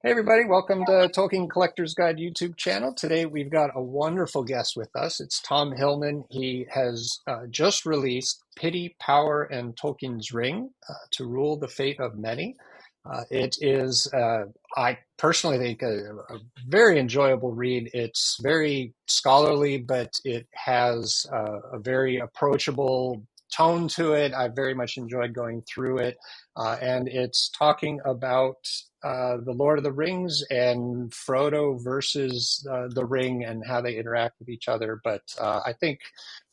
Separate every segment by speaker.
Speaker 1: Hey everybody, welcome to Tolkien Collector's Guide YouTube channel. Today we've got a wonderful guest with us. It's Tom Hillman. He has just released Pity, Power, and Tolkien's Ring to Rule the Fate of Many. It is, I personally think, a very enjoyable read. It's very scholarly, but it has a very approachable tone to it. I very much enjoyed going through it. And it's talking about the Lord of the Rings and Frodo versus the Ring and how they interact with each other. But I think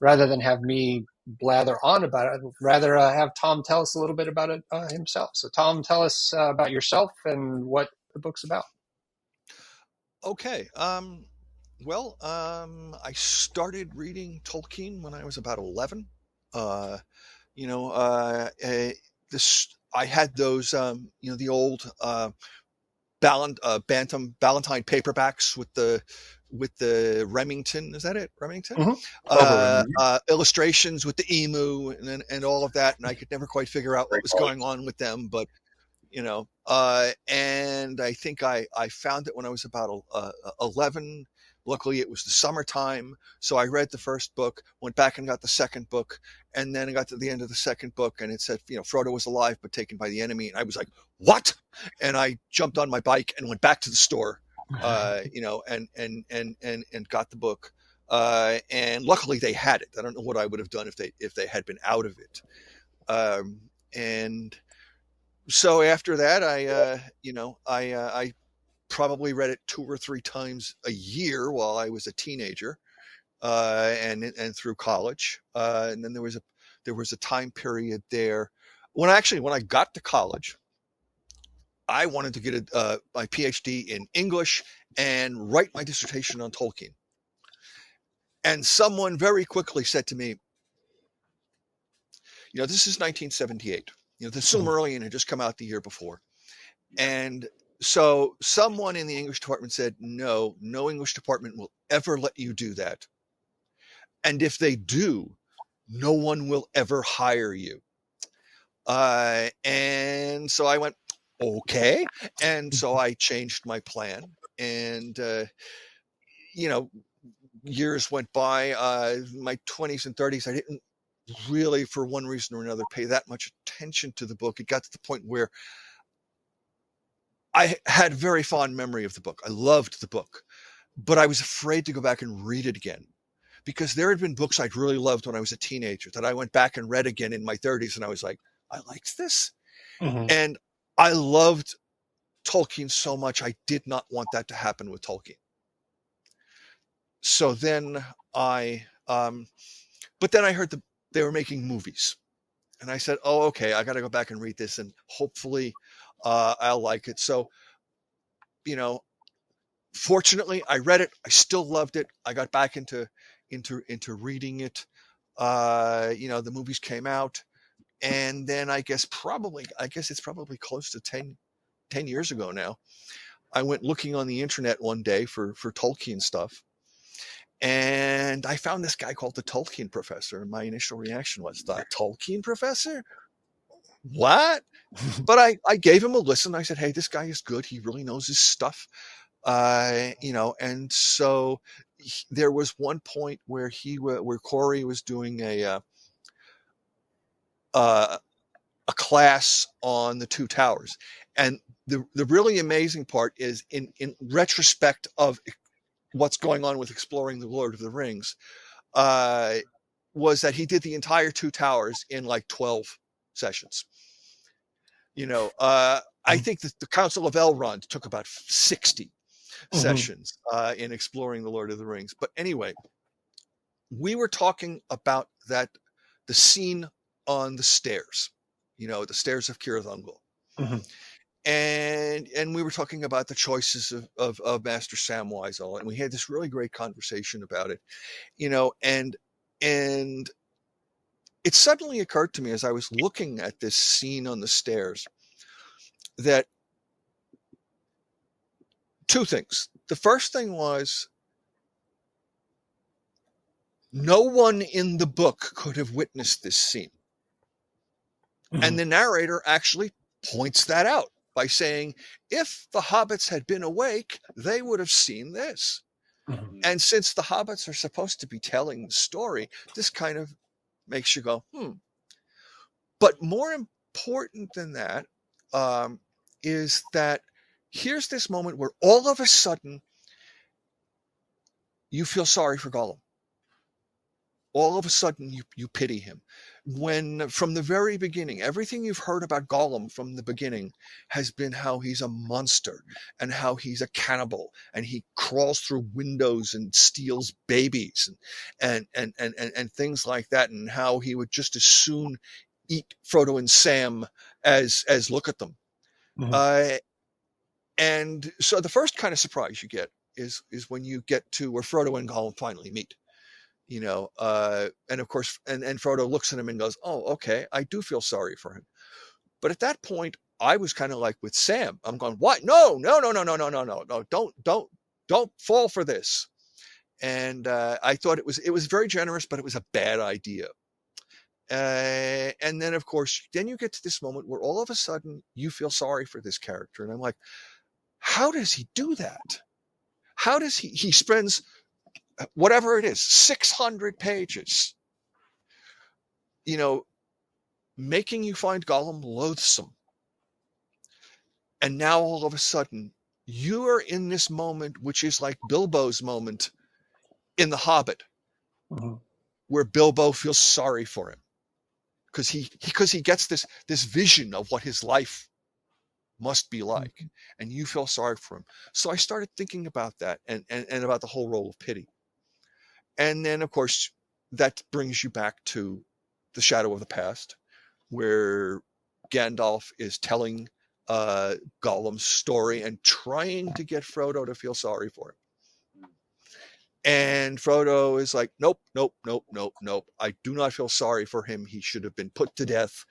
Speaker 1: rather than have me blather on about it, I'd rather have Tom tell us a little bit about it himself. So, Tom, tell us about yourself and what the book's about.
Speaker 2: Okay. I started reading Tolkien when I was about 11. Uh, you know, this I had those, the old Bantam Ballantine paperbacks with the Remington. Is that it? Remington?
Speaker 1: Mm-hmm. Overrun.
Speaker 2: Illustrations with the emu and all of that, and I could never quite figure out what was going on with them, but and I think I found it when I was about 11. Luckily, it was the summertime, so I read the first book, went back and got the second book, and then I got to the end of the second book, and it said, Frodo was alive but taken by the enemy, and I was like, "What?" And I jumped on my bike and went back to the store, and got the book. And luckily, they had it. I don't know what I would have done if they had been out of it. And so after that, I probably read it 2 or 3 times a year while I was a teenager, and through college. And then there was a time period there when I got to college, I wanted to get my PhD in English and write my dissertation on Tolkien. And someone very quickly said to me, this is 1978. The Silmarillion had just come out the year before. And so someone in the English department said, no English department will ever let you do that. And if they do, no one will ever hire you. And so I went, okay. And so I changed my plan. And, years went by, my 20s and 30s, I didn't really, for one reason or another, pay that much attention to the book. It got to the point where I had very fond memory of the book. I loved the book, but I was afraid to go back and read it again because there had been books I'd really loved when I was a teenager that I went back and read again in my 30s. And I was like, I liked this.
Speaker 1: Mm-hmm.
Speaker 2: And I loved Tolkien so much. I did not want that to happen with Tolkien. So then but then I heard they were making movies and I said, oh, okay, I got to go back and read this and hopefully I'll like it. So, fortunately, I read it. I still loved it. I got back into reading it. The movies came out, and then I guess it's probably close to 10 years ago now. I went looking on the internet one day for Tolkien stuff, and I found this guy called the Tolkien Professor. And my initial reaction was, the Tolkien Professor? What? But I gave him a listen. I said, hey, this guy is good. He really knows his stuff. And so there was one point where where Corey was doing a class on the Two Towers. And the really amazing part is in retrospect of what's going on with exploring the Lord of the Rings, was that he did the entire Two Towers in like 12 sessions. I think that the Council of Elrond took about 60 sessions in exploring the Lord of the Rings. But anyway, we were talking about the scene on the stairs, the stairs of Cirith Ungol.
Speaker 1: Mm-hmm.
Speaker 2: And we were talking about the choices of Master Samwise, and we had this really great conversation about it, and it suddenly occurred to me as I was looking at this scene on the stairs that two things. The first thing was, no one in the book could have witnessed this scene. Mm-hmm. And the narrator actually points that out by saying, if the hobbits had been awake, they would have seen this.
Speaker 1: Mhm.
Speaker 2: And since the hobbits are supposed to be telling the story, this kind of makes you go, But more important than that is that here's this moment where all of a sudden you feel sorry for Gollum. All of a sudden you pity him. When from the very beginning, everything you've heard about Gollum from the beginning has been how he's a monster and how he's a cannibal and he crawls through windows and steals babies and things like that, and how he would just as soon eat Frodo and Sam as look at them.
Speaker 1: Mhm.
Speaker 2: And so the first kind of surprise you get is when you get to where Frodo and Gollum finally meet. And of course, and Frodo looks at him and goes, "Oh, okay, I do feel sorry for him." But at that point, I was kind of like with Sam. I'm going, "What? No, no, no, no, no, no, no, no, no! Don't fall for this." And I thought it was very generous, but it was a bad idea. And then, of course, then you get to this moment where all of a sudden you feel sorry for this character, and I'm like, "How does he do that? How does he spends whatever it is, 600 pages, making you find Gollum loathsome. And now all of a sudden, you are in this moment, which is like Bilbo's moment in The Hobbit,
Speaker 1: Mhm.
Speaker 2: where Bilbo feels sorry for him because he gets this vision of what his life must be like, and you feel sorry for him. So I started thinking about that and about the whole role of pity. And then, of course, that brings you back to The Shadow of the Past, where Gandalf is telling Gollum's story and trying to get Frodo to feel sorry for him. And Frodo is like, nope, nope, nope, nope, nope. I do not feel sorry for him. He should have been put to death.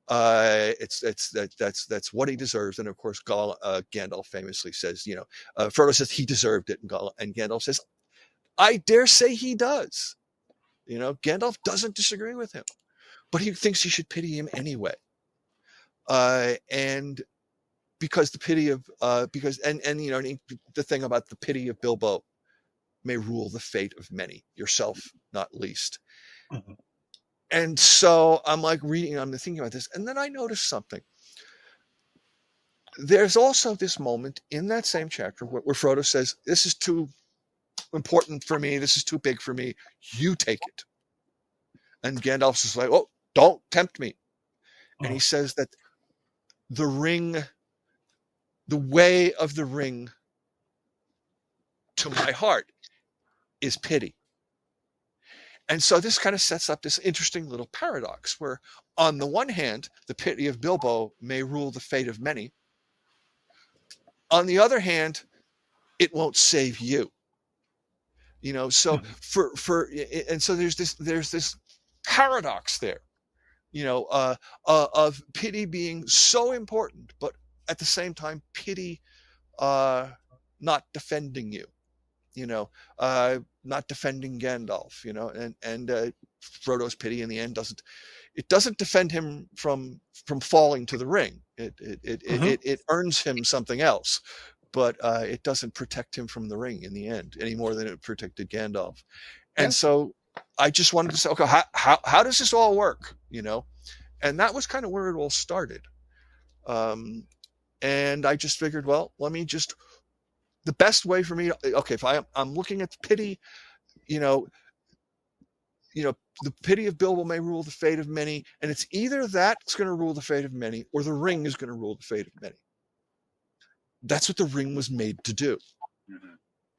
Speaker 2: That's what he deserves. And of course, Gandalf famously says, Frodo says he deserved it, and Gandalf says, I dare say he does. Gandalf doesn't disagree with him, but he thinks he should pity him anyway. And because the pity of because and the thing about the pity of Bilbo may rule the fate of many, yourself not least.
Speaker 1: Mhm.
Speaker 2: And so I'm like reading, I'm thinking about this, and then I noticed something. There's also this moment in that same chapter where Frodo says, "This is too important for me. This is too big for me. You take it." And Gandalf's just like, "Oh, don't tempt me." And he
Speaker 1: Mhm.
Speaker 2: says that the ring, the way of the ring to my heart is pity. And so this kind of sets up this interesting little paradox where, on the one hand, the pity of Bilbo may rule the fate of many. On the other hand, it won't save you. So
Speaker 1: Mhm.
Speaker 2: and so there's this paradox there, of pity being so important, but at the same time, pity not defending you. Not defending Gandalf, and Frodo's pity in the end doesn't defend him from falling to the ring.
Speaker 1: Mhm.
Speaker 2: It earns him something else, but it doesn't protect him from the ring in the end any more than it protected Gandalf. And
Speaker 1: Yeah.
Speaker 2: so I just wanted to say, okay, how does this all work? And that was kind of where it all started. And I just figured, well, let me just the best way for me, okay, if I'm looking at the pity, you know, the pity of Bilbo may rule the fate of many, and it's either that's going to rule the fate of many, or the ring is going to rule the fate of many. That's what the ring was made to do,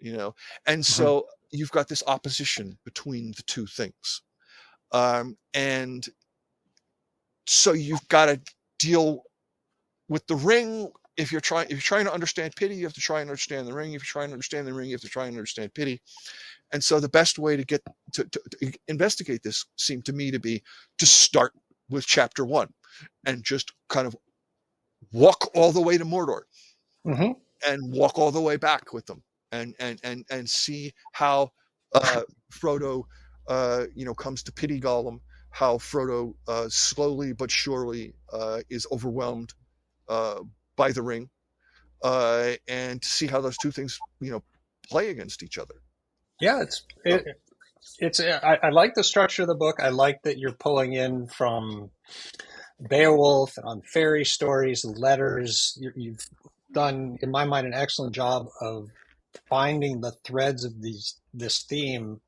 Speaker 2: and
Speaker 1: Mhm.
Speaker 2: so you've got this opposition between the two things, and so you've got to deal with the ring. If you're trying to understand pity, you have to try and understand the ring. If you're trying to understand the ring, you have to try and understand pity. And so the best way to get to investigate this seemed to me to be to start with chapter 1 and just kind of walk all the way to Mordor
Speaker 1: Mhm.
Speaker 2: and walk all the way back with them and see how Frodo comes to pity Gollum, how Frodo slowly but surely is overwhelmed uh, by the ring, and to see how those two things, play against each other.
Speaker 1: Yeah, I like the structure of the book. I like that you're pulling in from Beowulf and on fairy stories, letters. You've done, in my mind, an excellent job of finding the threads of this theme,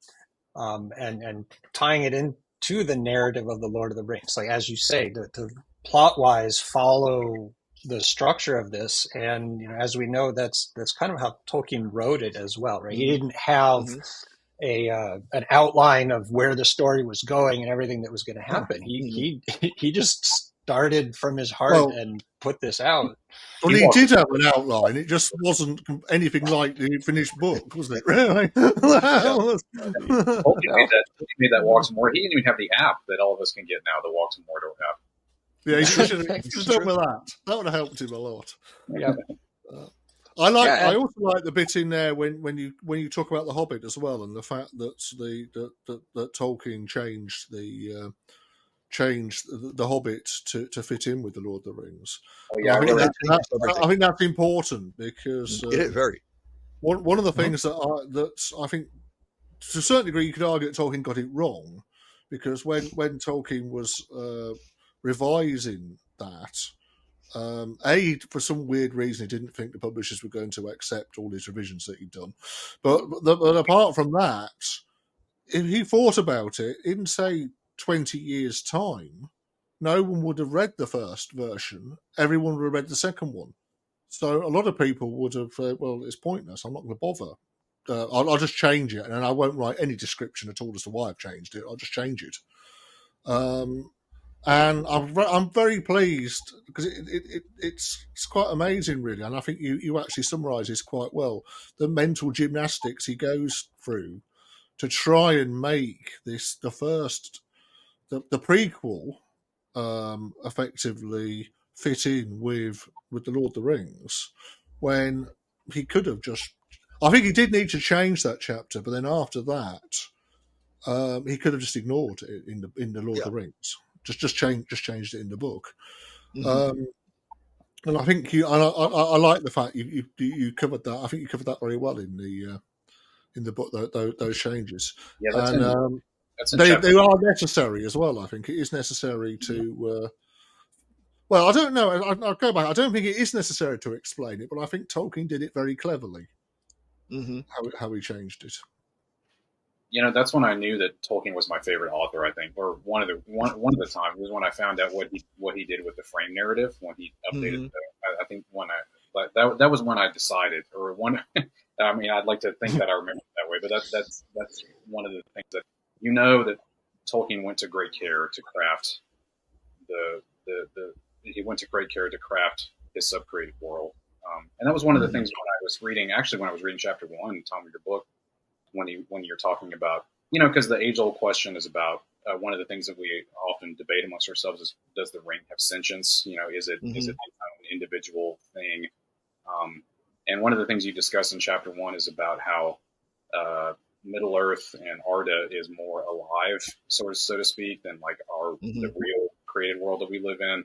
Speaker 1: and tying it into the narrative of the Lord of the Rings. Like as you say, to plot wise follow the structure of this, and as we know, that's kind of how Tolkien wrote it as well, right? He
Speaker 2: Mm-hmm.
Speaker 1: didn't have
Speaker 2: Mm-hmm.
Speaker 1: an outline of where the story was going and everything that was going to happen. He just started from his heart and put this out.
Speaker 3: Well, he did have an outline. It just wasn't anything like the finished book, was it? Really?
Speaker 4: Tolkien made that Walks of Mordor. He didn't even have the app that all of us can get now, the Walks of Mordor app.
Speaker 3: Yeah, he should have done with that. That would have helped him a lot.
Speaker 1: Yeah.
Speaker 3: I also like the bit in there when you talk about the Hobbit as well, and the fact that that Tolkien changed the Hobbit to fit in with the Lord of the Rings.
Speaker 4: Oh, yeah,
Speaker 3: I think that's important because
Speaker 2: it is very
Speaker 3: one of the things that I think to a certain degree you could argue that Tolkien got it wrong, because when Tolkien was revising that, for some weird reason, he didn't think the publishers were going to accept all his revisions that he'd done. But apart from that, if he thought about it, in say 20 years' time, no one would have read the first version. Everyone would have read the second one. So a lot of people would have, well, it's pointless. I'm not going to bother. I'll just change it, and I won't write any description at all as to why I've changed it. I'll just change it. And I'm very pleased because it's quite amazing, really. And I think you actually summarise this quite well. The mental gymnastics he goes through to try and make this the prequel effectively fit in with the Lord of the Rings, when he could have just. I think he did need to change that chapter, but then after that, he could have just ignored it in the Lord of the Rings. Just changed it in the book. Mm-hmm. And I think I like the fact you covered that. I think you covered that very well in the book, those changes.
Speaker 4: Yeah,
Speaker 3: they are necessary as well. I think it is necessary to. Well, I don't know. I'll go back. I don't think it is necessary to explain it, but I think Tolkien did it very cleverly.
Speaker 2: Mm-hmm.
Speaker 3: How he changed it.
Speaker 4: That's when I knew that Tolkien was my favorite author. I think, or one of the times was when I found out what he did with the frame narrative when he updated. Mm-hmm. I think that was when I decided, or one. I mean, I'd like to think that I remember it that way, but that's one of the things that that Tolkien went to great care to craft he went to great care to craft his sub-created world. And that was one of the things when I was reading chapter 1, Tom, of your book, when you're talking about, because the age-old question is about one of the things that we often debate amongst ourselves is, does the ring have sentience? Is it an individual thing? And one of the things you discuss in chapter 1 is about how Middle Earth and Arda is more alive, so to speak, than like the real created world that we live in.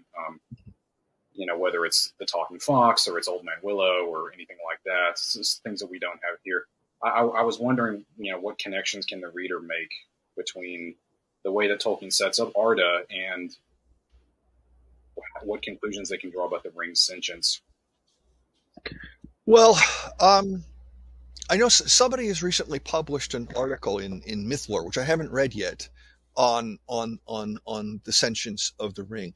Speaker 4: Whether it's the talking fox or it's Old Man Willow or anything like that, it's just things that we don't have here. I was wondering, what connections can the reader make between the way that Tolkien sets up Arda and what conclusions they can draw about the ring's sentience?
Speaker 2: Well, I know somebody has recently published an article in Mythlore, which I haven't read yet, on the sentience of the ring.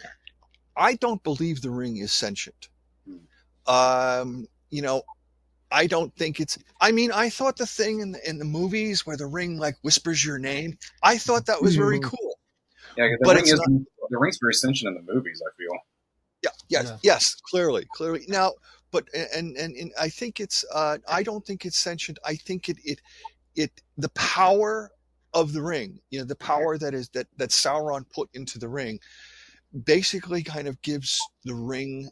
Speaker 2: I don't believe the ring is sentient. I don't think it's. I mean, I thought the thing in the movies where the ring like whispers your name, I thought that was very cool.
Speaker 4: Yeah, the ring's very sentient in the movies, I feel.
Speaker 2: Yes, clearly. Now, but and I think it's. I don't think it's sentient. I think it the power of the ring, the power that Sauron put into the ring, basically kind of gives the ring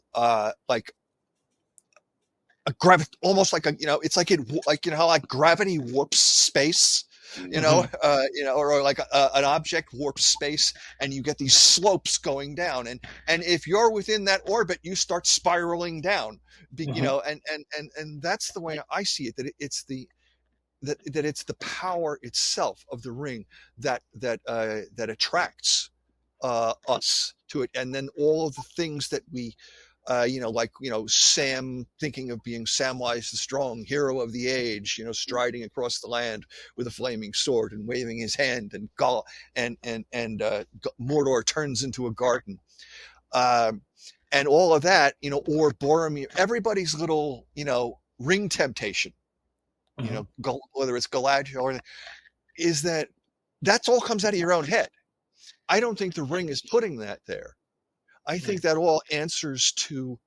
Speaker 2: like a gravity, almost like it's like how like gravity warps space. or like an object warps space, and you get these slopes going down, and if you're within that orbit, you start spiraling down, and that's the way I see it. That it's the power itself of the ring that attracts us to it, and then all of the things that we Sam thinking of being Samwise the Strong, hero of the age, striding across the land with a flaming sword and waving his hand, and Mordor turns into a garden, and all of that, or Boromir, everybody's little, ring temptation, whether it's Galadriel or is that's all comes out of your own head. I don't think the ring is putting that there. I think that all answers to,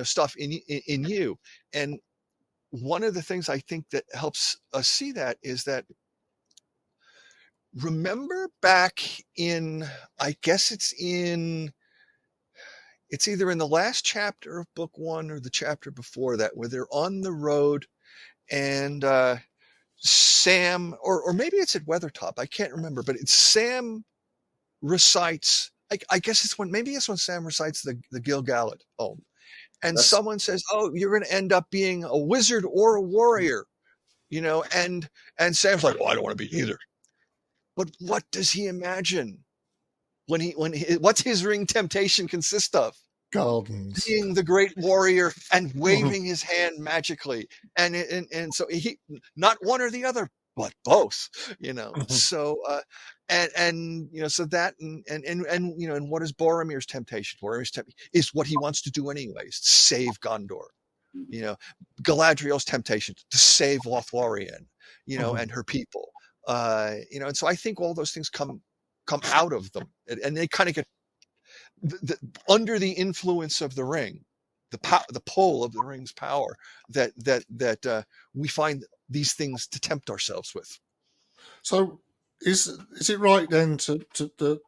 Speaker 2: stuff in you. And one of the things I think that helps us see that is that, remember back in, I guess it's either in the last chapter of book 1 or the chapter before that, where they're on the road and Sam, or maybe it's at Weathertop, I can't remember, but it's Sam recites, I guess it's when Sam recites the Gil-galad poem, and someone says, "Oh, you're going to end up being a wizard or a warrior," and Sam's like, "Well, I don't want to be either." But what does he imagine what's his ring temptation consist of?
Speaker 3: Gardens.
Speaker 2: Being the great warrior and waving his hand magically, and so he, not one or the other, but both, so so that, and what is Boromir's temptation? Boromir's temptation is what he wants to do anyways, save Gondor. Galadriel's temptation to save Lothlorien, and her people, and so I think all those things come out of them, and they kind of get under the influence of the ring, the pull of the ring's power, that we find these things to tempt ourselves with.
Speaker 3: So is it right then to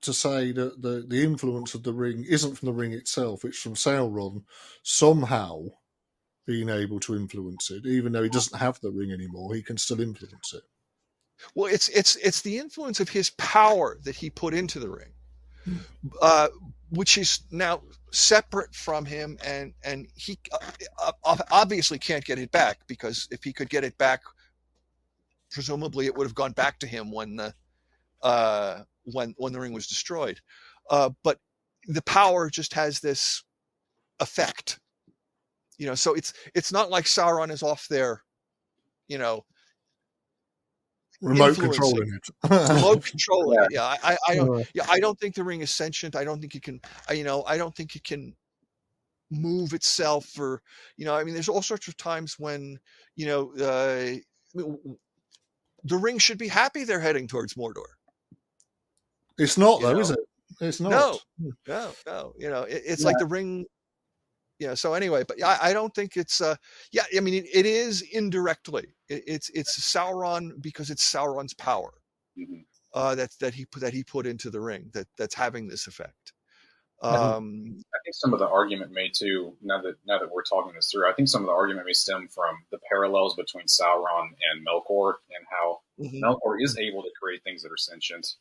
Speaker 3: say that the influence of the ring isn't from the ring itself, it's from Sauron somehow being able to influence it, even though he doesn't have the ring anymore, he can still influence it?
Speaker 2: Well, it's the influence of his power that he put into the ring, which is now separate from him, and he obviously can't get it back, because if he could get it back, presumably it would have gone back to him when the ring was destroyed. But the power just has this effect, so it's not like Sauron is off there,
Speaker 3: remote controlling it.
Speaker 2: Remote controlling it. Yeah, I don't think the ring is sentient. I don't think it can. I don't think it can move itself, or there's all sorts of times when the ring should be happy they're heading towards Mordor.
Speaker 3: It's not, though, is it? It's not.
Speaker 2: No. It's like the ring. So anyway, but I don't think it's. It is indirectly. It's Sauron, because it's Sauron's power that he put into the ring that's having this effect.
Speaker 4: I think some of the argument may too. Now that we're talking this through, I think some of the argument may stem from the parallels between Sauron and Melkor, and how Melkor is able to create things that are sentient,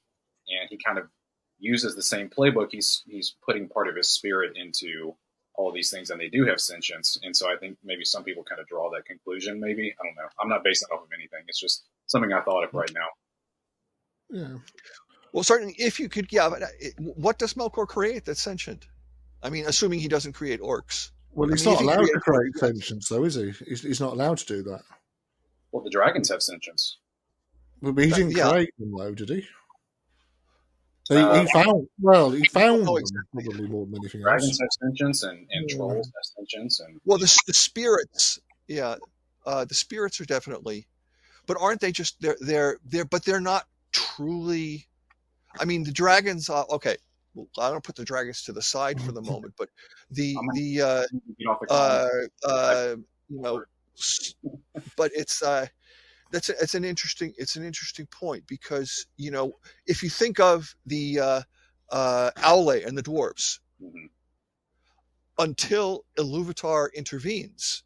Speaker 4: and he kind of uses the same playbook. He's putting part of his spirit into all these things, and they do have sentience. And so I think maybe some people kind of draw that conclusion. Maybe, I don't know. I'm not basing it off of anything. It's just something I thought of right now.
Speaker 3: Yeah.
Speaker 2: Well, certainly, if you could, but what does Melkor create that's sentient? Assuming he doesn't create orcs.
Speaker 3: Well, he's not allowed to create sentience, though, is he? He's not allowed to do that.
Speaker 4: Well, the dragons have sentience.
Speaker 3: But he didn't create them, though, did he? He found them, probably more than anything else.
Speaker 4: Dragons have sentience, and trolls have sentience, and
Speaker 2: the spirits, the spirits are definitely, but aren't they just they're but they're not truly. The dragons. Okay, well, I don't put the dragons to the side for the moment, but but it's an interesting point, because if you think of the Aule and the dwarves, until Ilúvatar intervenes,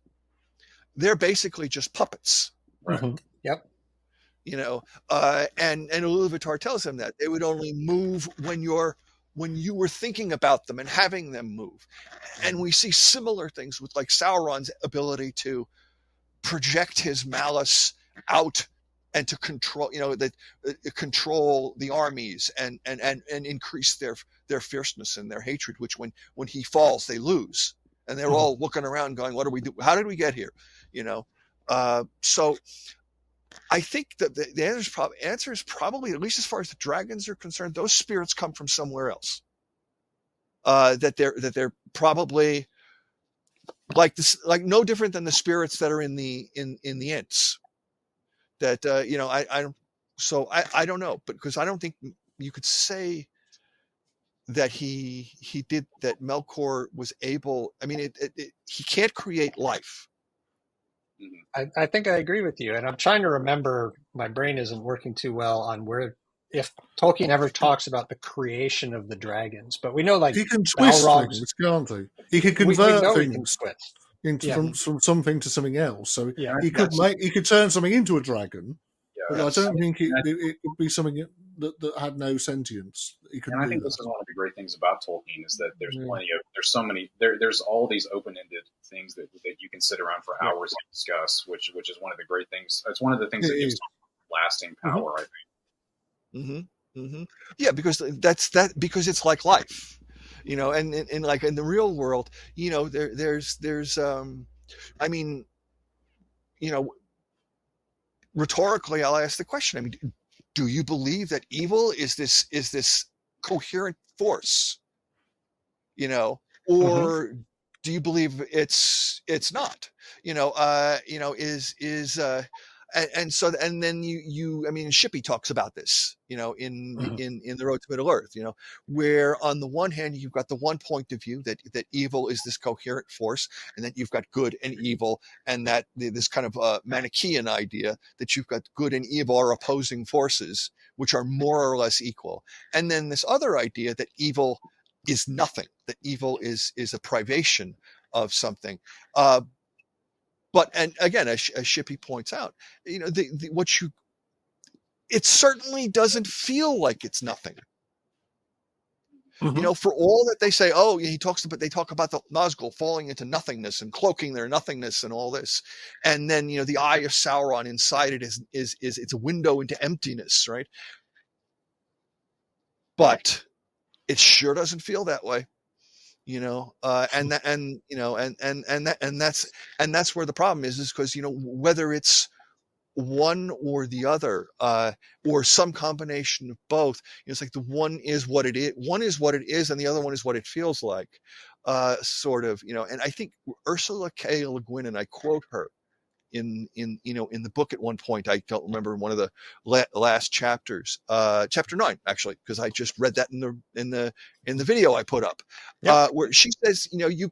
Speaker 2: they're basically just puppets.
Speaker 4: Right.
Speaker 1: Yep.
Speaker 2: And Iluvatar tells him that they would only move when you were thinking about them and having them move. And we see similar things with like Sauron's ability to project his malice out and to control, control the armies and increase their fierceness and their hatred, which when he falls, they lose. And they're all looking around going, what do we do? How did we get here? So I think that the answer is probably, at least as far as the dragons are concerned, those spirits come from somewhere else. That they're probably like this, like no different than the spirits that are in the Ents. That I don't know, but because I don't think you could say that he did that. Melkor was able. I mean, he can't create life.
Speaker 1: I think I agree with you, and I'm trying to remember. My brain isn't working too well on if Tolkien ever talks about the creation of the dragons, but we know like
Speaker 3: he can twist
Speaker 1: Balrog's,
Speaker 3: things, can't he? He can convert things from something to something else. So he could turn something into a dragon. But I don't think it would be something that had no sentience.
Speaker 4: And I think this is one of the great things about Tolkien is that there's all these open-ended things that you can sit around for hours and discuss, which is one of the great things. It's one of the things that gives lasting power, I think.
Speaker 2: Yeah, because because it's like life, and like in the real world, there's I mean, rhetorically, I'll ask the question. I mean, do you believe that evil is this coherent force? Or do you believe it's not? And then I mean, Shippey talks about this, in the Road to Middle Earth, where on the one hand you've got the one point of view that evil is this coherent force, and that you've got good and evil, and that this kind of Manichaean idea that you've got good and evil are opposing forces, which are more or less equal, and then this other idea that evil is nothing, that evil is a privation of something. But and again, as Shippey points out, it certainly doesn't feel like it's nothing. For all that they say, they talk about the Nazgul falling into nothingness and cloaking their nothingness and all this, and then the eye of Sauron inside it is it's a window into emptiness, right? But it sure doesn't feel that way. And that's where the problem is because whether it's one or the other, or some combination of both, it's like the one is what it is, and the other one is what it feels like, sort of. And I think Ursula K. Le Guin, and I quote her in the book at one point. I don't remember one of the last chapters, chapter 9 actually, because I just read that in the video I put up, where she says, you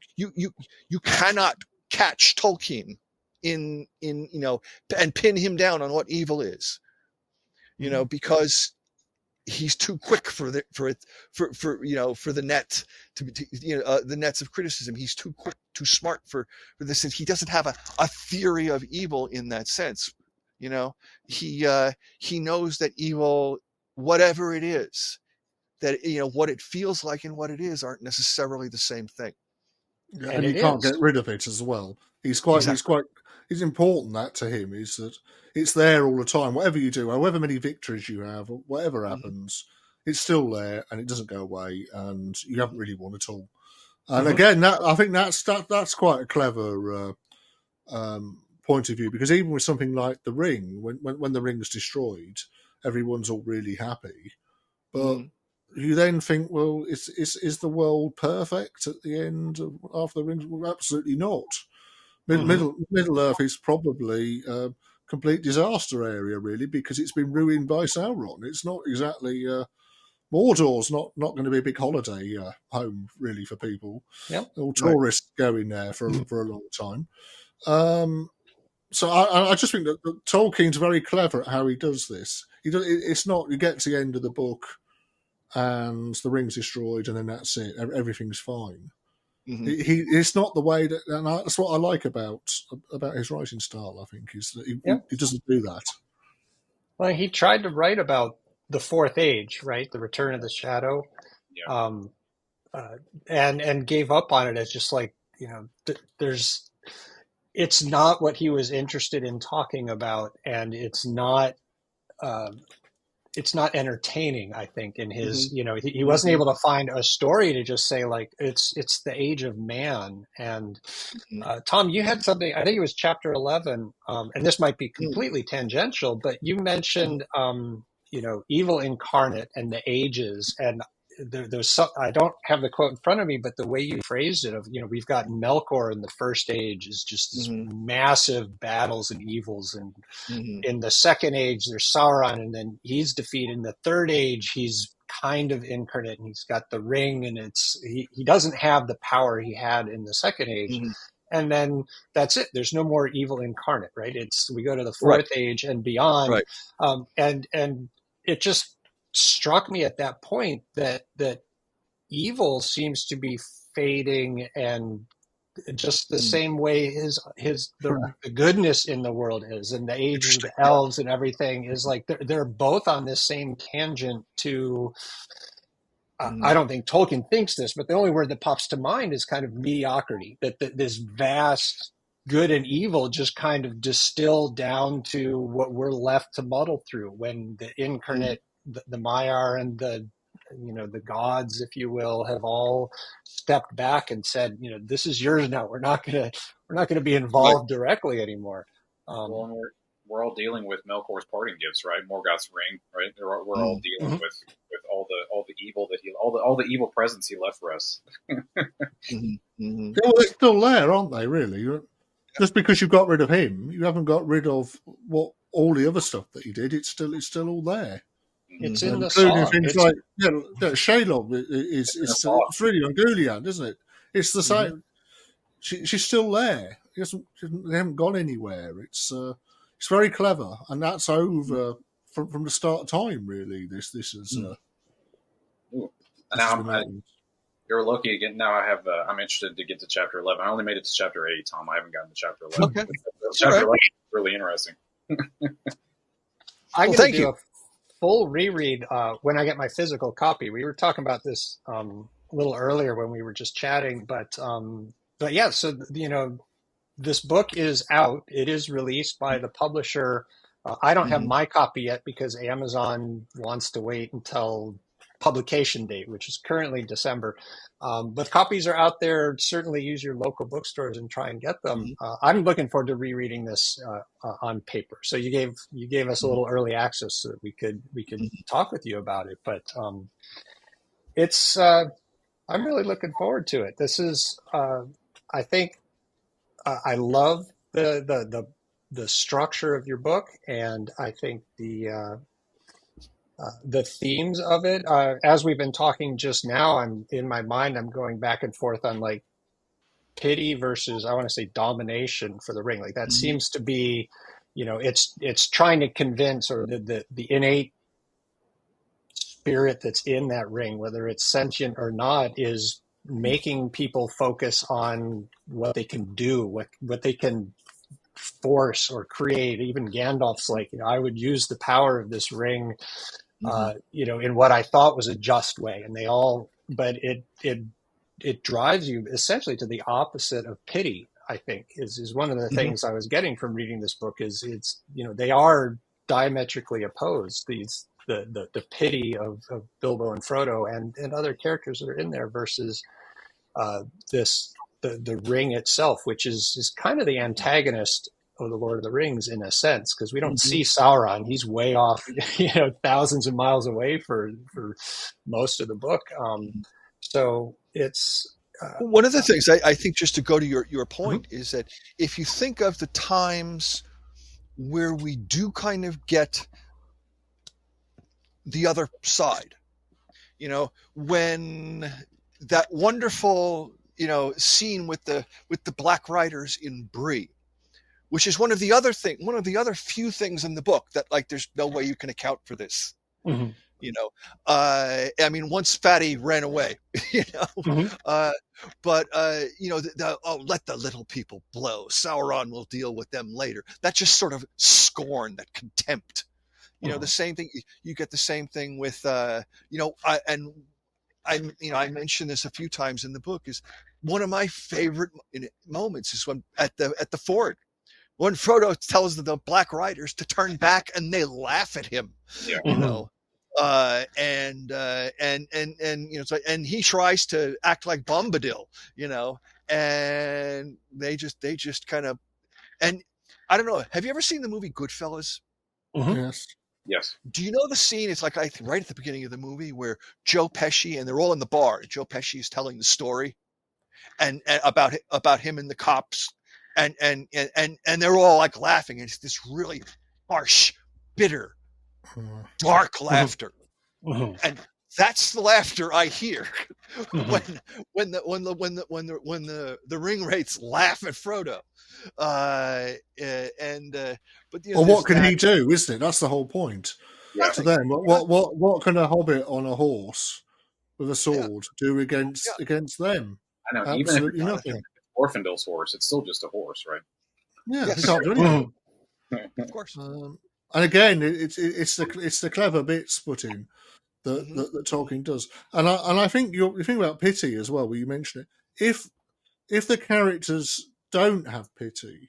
Speaker 2: cannot catch Tolkien in and pin him down on what evil is, because he's too quick for the net to the nets of criticism. He's too quick, too smart for this. He doesn't have a theory of evil in that sense. He knows that evil, whatever it is, that what it feels like and what it is aren't necessarily the same thing.
Speaker 3: Yeah, and you can't get rid of it as well. It's important that to him is that it's there all the time. Whatever you do, however many victories you have, whatever happens, it's still there and it doesn't go away, and you haven't really won at all. And again, I think that's quite a clever point of view, because even with something like the ring, when the ring's destroyed, everyone's all really happy, but you then think, well, is the world perfect at the end after the ring? Well, absolutely not. Middle Earth is probably a complete disaster area, really, because it's been ruined by Sauron. It's not exactly Mordor's not going to be a big holiday home, really, for people.
Speaker 1: Yep.
Speaker 3: All tourists go in there for a long time. So I just think that Tolkien's very clever at how he does this. It's not you get to the end of the book and the ring's destroyed and then that's it. Everything's fine. It's not the way that, and that's what I like about his writing style. I think is that he doesn't do that.
Speaker 1: Well, he tried to write about the Fourth Age, right? The Return of the Shadow,
Speaker 4: Yeah.
Speaker 1: um, uh, and gave up on it as just like, there's it's not what he was interested in talking about, and uh, it's not entertaining, I think, in his, he wasn't able to find a story to just say like it's the age of man. And Tom, you had something, I think it was chapter 11, and this might be completely tangential, but you mentioned evil incarnate and the ages. And there's some, I don't have the quote in front of me, but the way you phrased it of, we've got Melkor in the first age is just this massive battles and evils, and in the second age there's Sauron, and then he's defeated. In the third age he's kind of incarnate, and he's got the ring, and he doesn't have the power he had in the second age. And then that's it. There's no more evil incarnate, right? We go to the fourth age and beyond.
Speaker 2: Right.
Speaker 1: And it just struck me at that point that evil seems to be fading, and just the same way the goodness in the world is, and the age of the elves and everything is like they're both on this same tangent to. I don't think Tolkien thinks this, but the only word that pops to mind is kind of mediocrity. That this vast good and evil just kind of distilled down to what we're left to muddle through when the incarnate, the Maiar, and the gods, if you will, have all stepped back and said, this is yours now. We're not gonna be involved directly anymore.
Speaker 4: Well, and we're all dealing with Melkor's parting gifts, right? Morgoth's ring, right? We're all dealing with all the evil that all the evil presents he left for us.
Speaker 3: Yeah, well, they're still there, aren't they? Really, just because you got rid of him, you haven't got rid of all the other stuff that he did. It's still all there.
Speaker 1: It's in the
Speaker 3: including
Speaker 1: song.
Speaker 3: Things like Shelob is it's really Ungoliant, isn't it? It's the same. She's still there. They haven't gone anywhere. It's very clever, and that's over from the start of time. Really, this is.
Speaker 4: And now I'm Urulókë again. Now I have. I'm interested to get to chapter 11. I only made it to chapter 8, Tom. I haven't gotten to chapter 11.
Speaker 2: Okay.
Speaker 4: Chapter 11 is really interesting.
Speaker 1: I'm going to do a full reread when I get my physical copy. We were talking about this a little earlier when we were just chatting, but yeah. So this book is out. It is released by the publisher. I don't have my copy yet because Amazon wants to wait until publication date, which is currently December. But copies are out there. Certainly use your local bookstores and try and get them. I'm looking forward to rereading this on paper. So you gave us a little early access so that we could talk with you about it. But it's I'm really looking forward to it. This is I think I love the structure of your book, and I think the themes of it, as we've been talking just now, I'm in my mind, I'm going back and forth on like pity versus, I want to say, domination for the ring. Like that seems to be, it's trying to convince, or the innate spirit that's in that ring, whether it's sentient or not, is making people focus on what they can do, what they can force or create. Even Gandalf's like, I would use the power of this ring in what I thought was a just way, and but it drives you essentially to the opposite of pity. I think is one of the things I was getting from reading this book. Is it's they are diametrically opposed. The pity of Bilbo and Frodo and other characters that are in there versus the ring itself, which is kind of the antagonist of the Lord of the Rings in a sense, because we don't see Sauron. He's way off, thousands of miles away for most of the book. So it's
Speaker 2: one of the things I think, just to go to your point, is that if you think of the times where we do kind of get the other side, when that wonderful scene with the Black Riders in Bree, which is one of the other few things in the book that, like, there's no way you can account for this. I mean, once Fatty ran away, but let the little people blow. Sauron will deal with them later. That just sort of scorn, that contempt, You know, the same thing. You get the same thing with I mentioned this a few times in the book. Is one of my favorite moments is when at the ford, when Frodo tells the Black Riders to turn back, and they laugh at him.
Speaker 4: Yeah.
Speaker 2: You know, and he tries to act like Bombadil. You know, and they just kind of, and I don't know. Have you ever seen the movie Goodfellas?
Speaker 3: Yes.
Speaker 4: Yes.
Speaker 2: Do you know the scene? It's like right at the beginning of the movie where Joe Pesci, and they're all in the bar. Joe Pesci is telling the story and about him and the cops, and they're all like laughing. And it's this really harsh, bitter, dark laughter, and that's the laughter I hear when the ring wraiths laugh at Frodo. But
Speaker 3: Well, what can he do? Isn't it? That's the whole point.
Speaker 4: Yeah.
Speaker 3: To them, what can a hobbit on a horse with a sword do against them?
Speaker 4: I know.
Speaker 3: Absolutely
Speaker 4: even if
Speaker 3: nothing.
Speaker 4: Orphandale's horse, it's still just a horse, right?
Speaker 3: Yeah,
Speaker 2: Yes.
Speaker 3: he can't do anything.
Speaker 2: Of course.
Speaker 3: And again, it's the clever bits put in that Tolkien does, and I think you think about pity as well. Where you mention it, if the characters don't have pity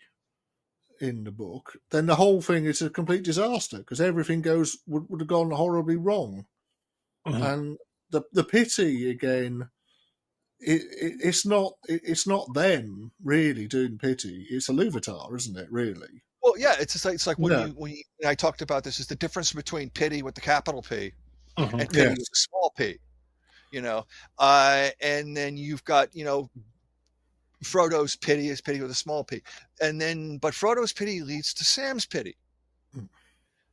Speaker 3: in the book, then the whole thing is a complete disaster because everything would have gone horribly wrong. And the pity again, it's not them really doing pity. It's Iluvatar, isn't it? Really.
Speaker 2: Well, yeah, it's like when you I talked about this is the difference between pity with the capital P and pity with the small p. You know, and then you've got Frodo's pity is pity with a small p, but Frodo's pity leads to Sam's pity.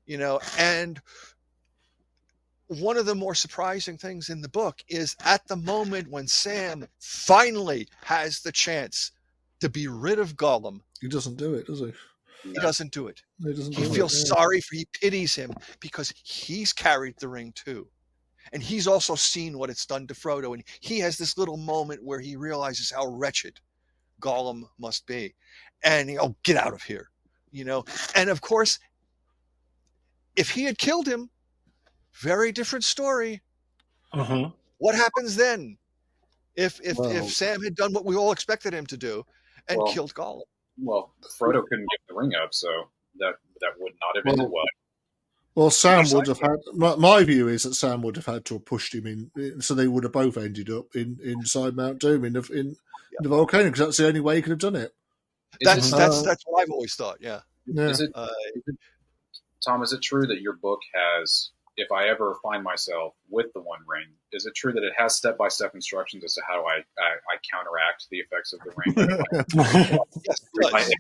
Speaker 2: You know, and one of the more surprising things in the book is at the moment when Sam finally has the chance to be rid of Gollum,
Speaker 3: he doesn't do it, does he?
Speaker 2: He doesn't do it.
Speaker 3: He
Speaker 2: feels sorry he pities him because he's carried the ring too. And he's also seen what it's done to Frodo. And he has this little moment where he realizes how wretched Gollum must be. And he'll get out of here, And of course, if he had killed him, very different story. What happens then? If Sam had done what we all expected him to do and killed Gollum?
Speaker 4: Well, Frodo couldn't give the ring up, so that would not have ended well.
Speaker 3: Well, Sam would have had. My view is that Sam would have had to have pushed him in, so they would have both ended up inside Mount Doom in the volcano, because that's the only way he could have done it.
Speaker 2: That's what I've always thought. Yeah.
Speaker 4: Tom, is it true that your book has, if I ever find myself with the One Ring, is it true that it has step-by-step instructions as to how I counteract the effects of the ring?
Speaker 2: Yes,
Speaker 4: I have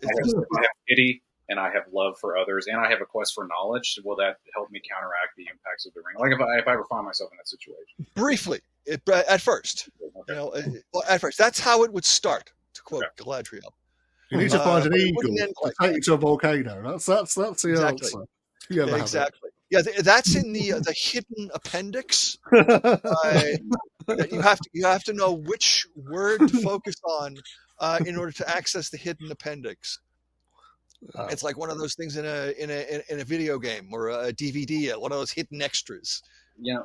Speaker 4: pity, and I have love for others, and I have a quest for knowledge. Will that help me counteract the impacts of the ring? Like if I ever find myself in that situation?
Speaker 2: Briefly, at first.
Speaker 4: Okay.
Speaker 2: At first. That's how it would start, to quote Galadriel.
Speaker 3: You need to find an eagle to take you to a volcano. That's the answer. Yeah,
Speaker 2: exactly. Yeah, that's in the hidden appendix. You have to know which word to focus on in order to access the hidden appendix. It's like one of those things in a video game or a DVD, one of those hidden extras.
Speaker 4: Yeah.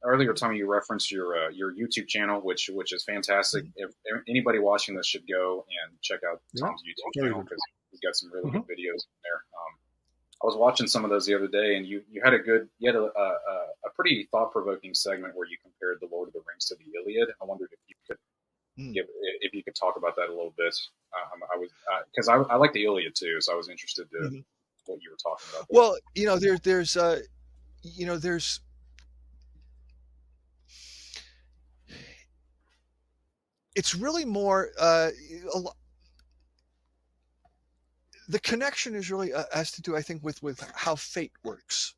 Speaker 4: Earlier, Tommy, you referenced your YouTube channel, which is fantastic. If anybody watching this should go and check out Tom's YouTube channel because he's got some really good videos in there. I was watching some of those the other day, and you had a pretty thought-provoking segment where you compared the Lord of the Rings to the Iliad. I wondered if you could talk about that a little bit. Because I like the Iliad too, so I was interested in what you were talking about.
Speaker 2: Well, there's it's really more the connection is really has to do, I think, with how fate works.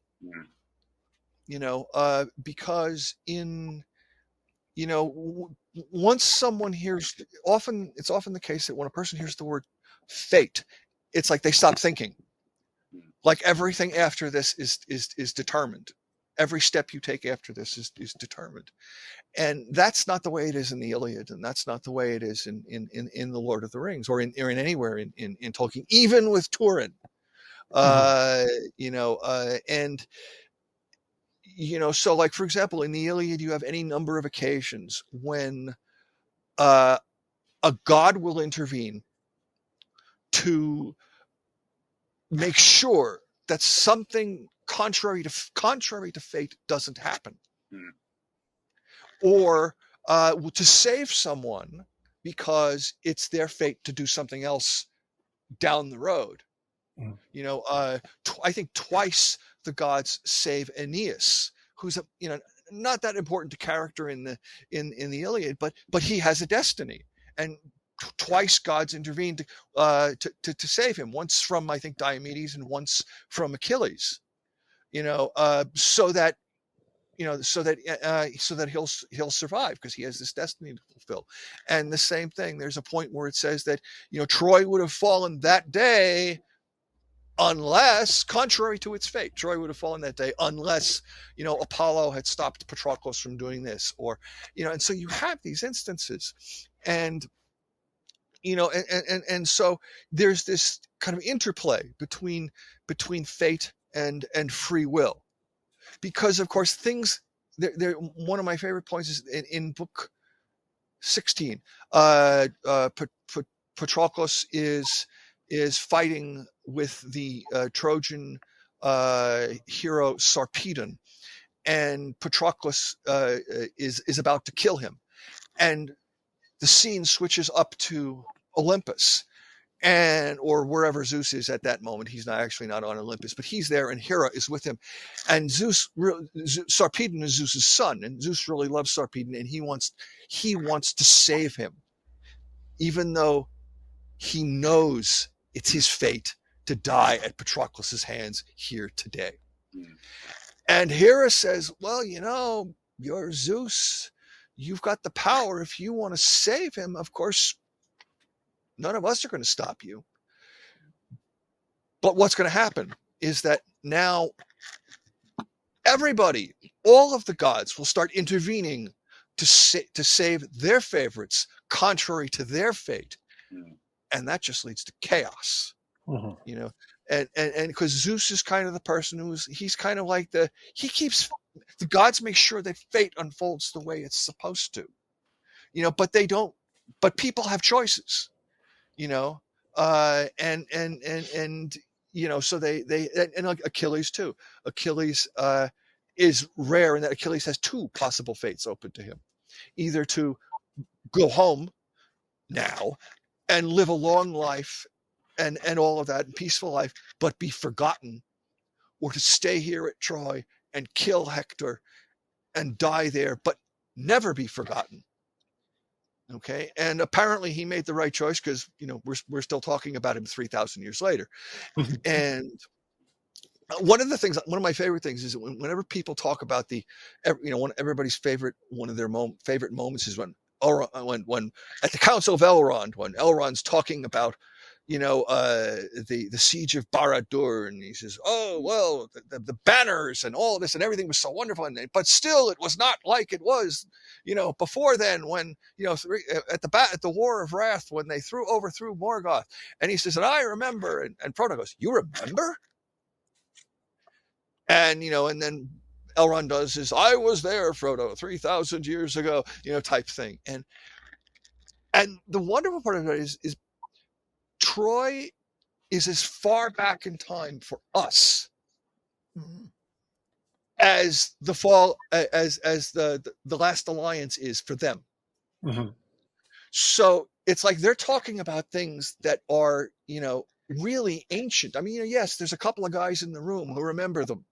Speaker 2: Because once someone hears, it's often the case that when a person hears the word fate, it's like they stop thinking. Like everything after this is determined. Every step you take after this is determined. And that's not the way it is in the Iliad, and that's not the way it is in the Lord of the Rings, or in anywhere in Tolkien, even with Turin. And so like, for example, in the Iliad, you have any number of occasions when a god will intervene to make sure that something contrary to fate doesn't happen, or to save someone because it's their fate to do something else down the road. I think twice the gods save Aeneas, who's not that important to character in the Iliad, but he has a destiny, and twice gods intervened to save him. Once from, I think, Diomedes, and once from Achilles. So that he'll survive, because he has this destiny to fulfill. And the same thing, there's a point where it says that Troy would have fallen that day unless, contrary to its fate, Troy would have fallen that day unless Apollo had stopped Patroclus from doing this, or and so you have these instances, and and so there's this kind of interplay between fate and free will, because of course things. One of my favorite points is in book 16. Patroclus is fighting with the Trojan hero Sarpedon, and Patroclus is about to kill him, and the scene switches up to Olympus, or wherever Zeus is at that moment. He's not on Olympus, but he's there, and Hera is with him. And Sarpedon is Zeus's son, and Zeus really loves Sarpedon, and he wants to save him, even though he knows it's his fate to die at Patroclus's hands here today. And Hera says, well, you're Zeus. You've got the power. If you want to save him, of course, none of us are going to stop you. But what's going to happen is that now everybody, all of the gods, will start intervening to save their favorites, contrary to their fate. And that just leads to chaos. And because Zeus is kind of the person he's kind of like he keeps the gods make sure that fate unfolds the way it's supposed to, but they don't. But people have choices, and so they and like Achilles too. Achilles is rare in that Achilles has two possible fates open to him: either to go home now and live a long life and all of that, and peaceful life, but be forgotten, or to stay here at Troy and kill Hector and die there, but never be forgotten. Okay. And apparently he made the right choice, because, we're still talking about him 3,000 years later. And one of my favorite things is whenever people talk about everybody's favorite, one of their favorite moments is when at the Council of Elrond, when Elrond's talking about the siege of Barad-dûr, and he says, oh well, the banners and all this and everything was so wonderful, but still it was not like it was before then, when at the War of Wrath, when they overthrew Morgoth. And he says, and I remember, and Frodo goes, you remember? And and then Elrond does his, I was there, Frodo, 3,000 years ago, type thing. And the wonderful part of it is Troy is as far back in time for us as the fall, as the Last Alliance is for them. So it's like they're talking about things that are, really ancient. I mean, yes, there's a couple of guys in the room who remember them,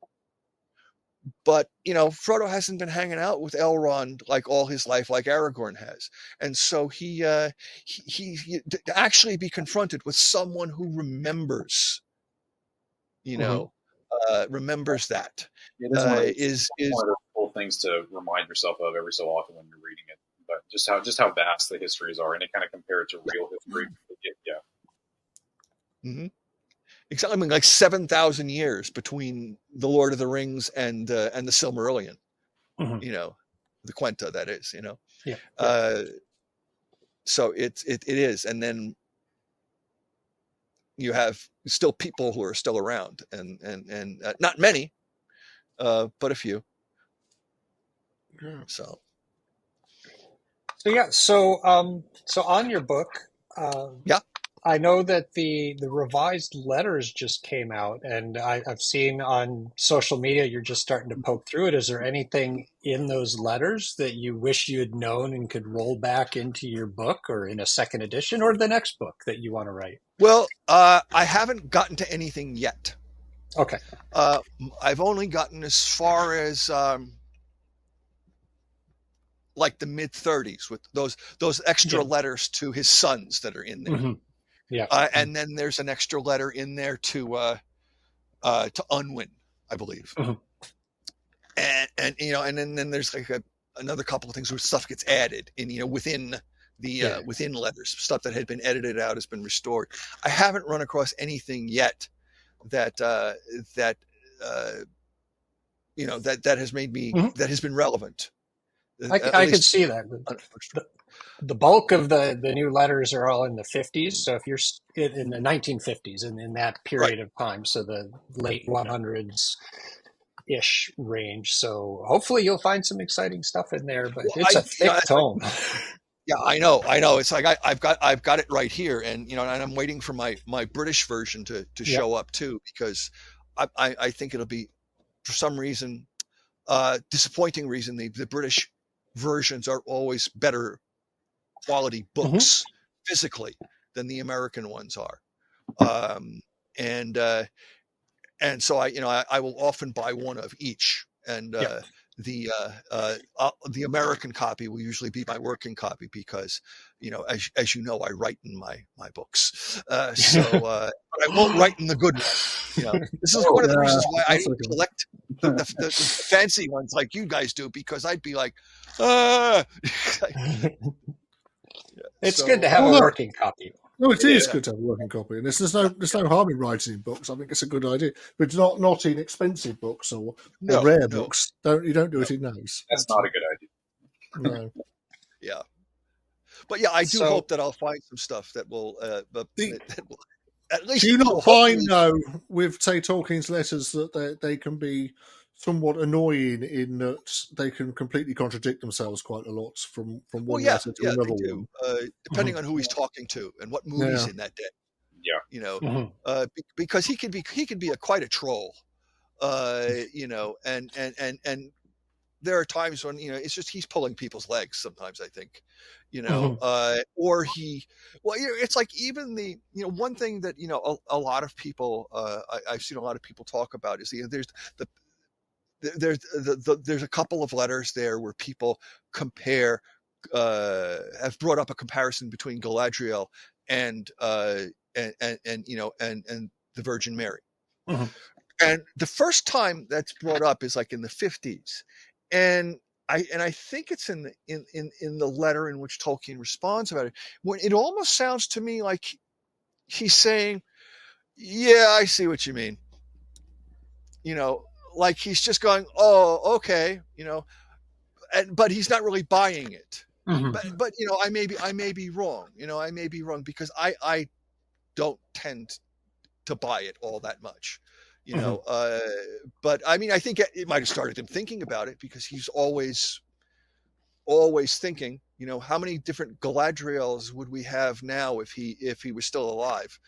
Speaker 2: but Frodo hasn't been hanging out with Elrond like all his life, like Aragorn has, and so he to actually be confronted with someone who remembers, remembers that
Speaker 4: it is one of the cool things to remind yourself of every so often when you're reading it. But just how vast the histories are, and it kind of compare it to real history.
Speaker 2: Exactly. I mean, like 7,000 years between the Lord of the Rings and the Silmarillion. The Quenta, that is. So it is, and then you have still people who are still around, and not many, but a few.
Speaker 3: Yeah.
Speaker 2: So
Speaker 1: yeah, so on your book,
Speaker 2: yeah.
Speaker 1: I know that the revised letters just came out, and I've seen on social media you're just starting to poke through it. Is there anything in those letters that you wish you had known and could roll back into your book, or in a second edition, or the next book that you want to write?
Speaker 2: Well, I haven't gotten to anything yet.
Speaker 1: Okay.
Speaker 2: I've only gotten as far as like the mid 30s with those extra letters to his sons that are in there.
Speaker 1: Mm-hmm. Yeah.
Speaker 2: And then there's an extra letter in there to Unwin, I believe.
Speaker 1: Mm-hmm.
Speaker 2: And then there's like another couple of things where stuff gets added in, within the within letters. Stuff that had been edited out has been restored. I haven't run across anything yet that has made me that has been relevant.
Speaker 1: I could see that. The bulk of the new letters are all in the 50s. So if you're in the 1950s and in that period of time, so the late 100s-ish range. So hopefully you'll find some exciting stuff in there, but it's a thick tome.
Speaker 2: Yeah, I know. It's like I've got it right here, and and I'm waiting for my British version to show up too, because I think it'll be, for some reason, disappointing reason, the British versions are always better quality books physically than the American ones are, and so I will often buy one of each, and the American copy will usually be my working copy, because as you know, I write in my books, so but I won't write in the good ones. This is one of the reasons why I don't collect the fancy ones like you guys do, because I'd be like,
Speaker 1: It's good to have a working copy.
Speaker 3: No, it is good to have a working copy, and there's no harm in writing in books. I think it's a good idea, but not in expensive books or rare books. You don't do it in those.
Speaker 4: That's not a good idea.
Speaker 3: No.
Speaker 2: Yeah, but I do hope that I'll find some stuff that will. That will at least.
Speaker 3: Do you not find though, with say Tolkien's letters, that they can be somewhat annoying in that they can completely contradict themselves quite a lot from one letter to another one,
Speaker 2: depending on who he's talking to and what mood he's in that day. Because he can be quite a troll, and there are times when it's just he's pulling people's legs sometimes, I think, or it's like, even the one thing that a lot of people I've seen a lot of people talk about is there's a couple of letters there where people have brought up a comparison between Galadriel and the Virgin Mary. And the first time that's brought up is like in the 50s, and I think it's in the letter in which Tolkien responds about it, when it almost sounds to me like he's saying, "Yeah, I see what you mean." Like he's just going, "Oh, okay," but he's not really buying it. But I may be wrong. I may be wrong, because I don't tend to buy it all that much. But I mean, I think it might have started him thinking about it, because he's always thinking, how many different Galadriels would we have now if he was still alive?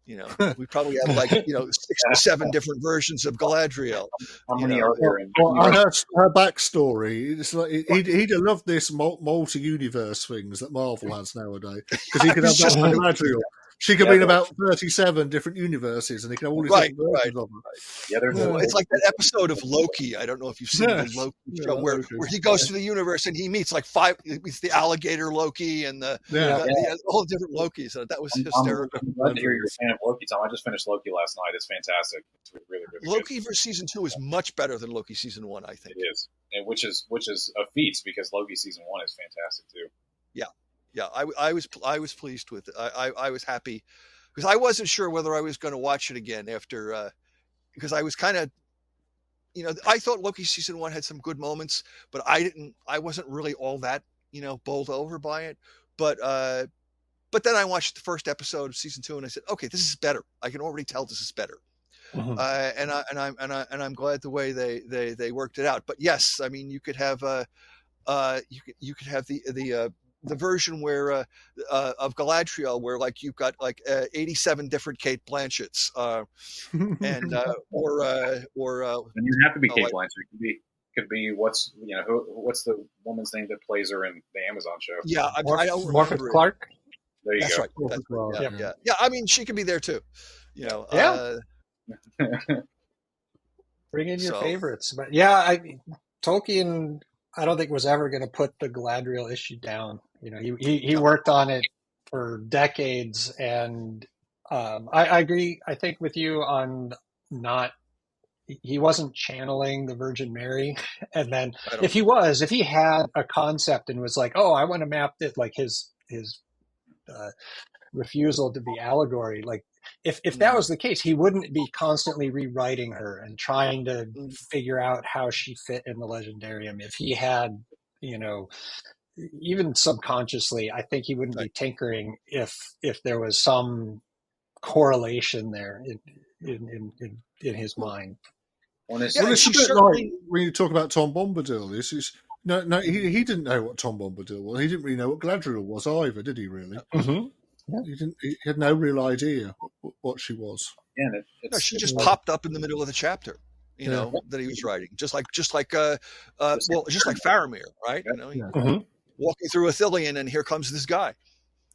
Speaker 2: We probably have like 6 or 7 different versions of Galadriel.
Speaker 4: How many are there?
Speaker 3: I heard her backstory. It's like he'd have loved this multi-universe things that Marvel has nowadays, because he could have that Galadriel. She could be in about 37 different universes, and he can have all these different versions of them.
Speaker 2: It's like that episode of Loki. I don't know if you've seen the Loki show, where he goes through the universe and he meets like 5. He meets the alligator Loki and the whole different Lokis. So that was hysterical.
Speaker 4: I'm glad to hear you're a fan of Loki, Tom. I just finished Loki last night. It's fantastic. It's really, really
Speaker 2: Loki
Speaker 4: good.
Speaker 2: For season 2 is much better than Loki season 1, I think.
Speaker 4: It is, and which is a feat, because Loki season 1 is fantastic too.
Speaker 2: Yeah, I was pleased with it. I was happy, because I wasn't sure whether I was going to watch it again after, because I was kind of, I thought Loki season 1 had some good moments, but I wasn't really all that, bowled over by it. But But then I watched the first episode of season 2, and I said, okay, this is better. I can already tell this is better.
Speaker 1: Mhm.
Speaker 2: And I'm glad the way they worked it out. But yes, I mean, you could have you could have the version where of Galadriel, where like you've got like 87 different Kate Blanchetts, and or
Speaker 4: And you have to be Kate
Speaker 2: like,
Speaker 4: Blanchett. Could be what's the woman's name that plays her in the Amazon show?
Speaker 2: yeah, I don't
Speaker 1: Morpeth
Speaker 2: remember it.
Speaker 1: Clark.
Speaker 4: There you
Speaker 2: That's
Speaker 4: go.
Speaker 2: right. That's right.
Speaker 3: Right,
Speaker 2: Yeah, yeah. I mean, she could be there too. You know.
Speaker 1: Yeah. Bring in your
Speaker 2: So-
Speaker 1: favorites. But yeah, Tolkien, I don't think was ever going to put the Galadriel issue down. You know, he worked on it for decades, and I agree. I think with you on not. He wasn't channeling the Virgin Mary, and then if he had a concept and was like, "Oh, I want to map it," like his refusal to be allegory, like if that was the case, he wouldn't be constantly rewriting her and trying to figure out how she fit in the Legendarium. If he had, you know, even subconsciously, I think he wouldn't be tinkering if there was some correlation there in his mind.
Speaker 3: Well, it's a bit like when you talk about Tom Bombadil. He didn't know what Tom Bombadil was. He didn't really know what Galadriel was either, did he? Really?
Speaker 1: Mm-hmm. Yeah.
Speaker 3: He had no real idea what she was.
Speaker 4: Yeah,
Speaker 2: no, she just popped up in the middle of the chapter, you know, that he was writing, just like Faramir, right? You know, walking through Ithilien, and here comes this guy.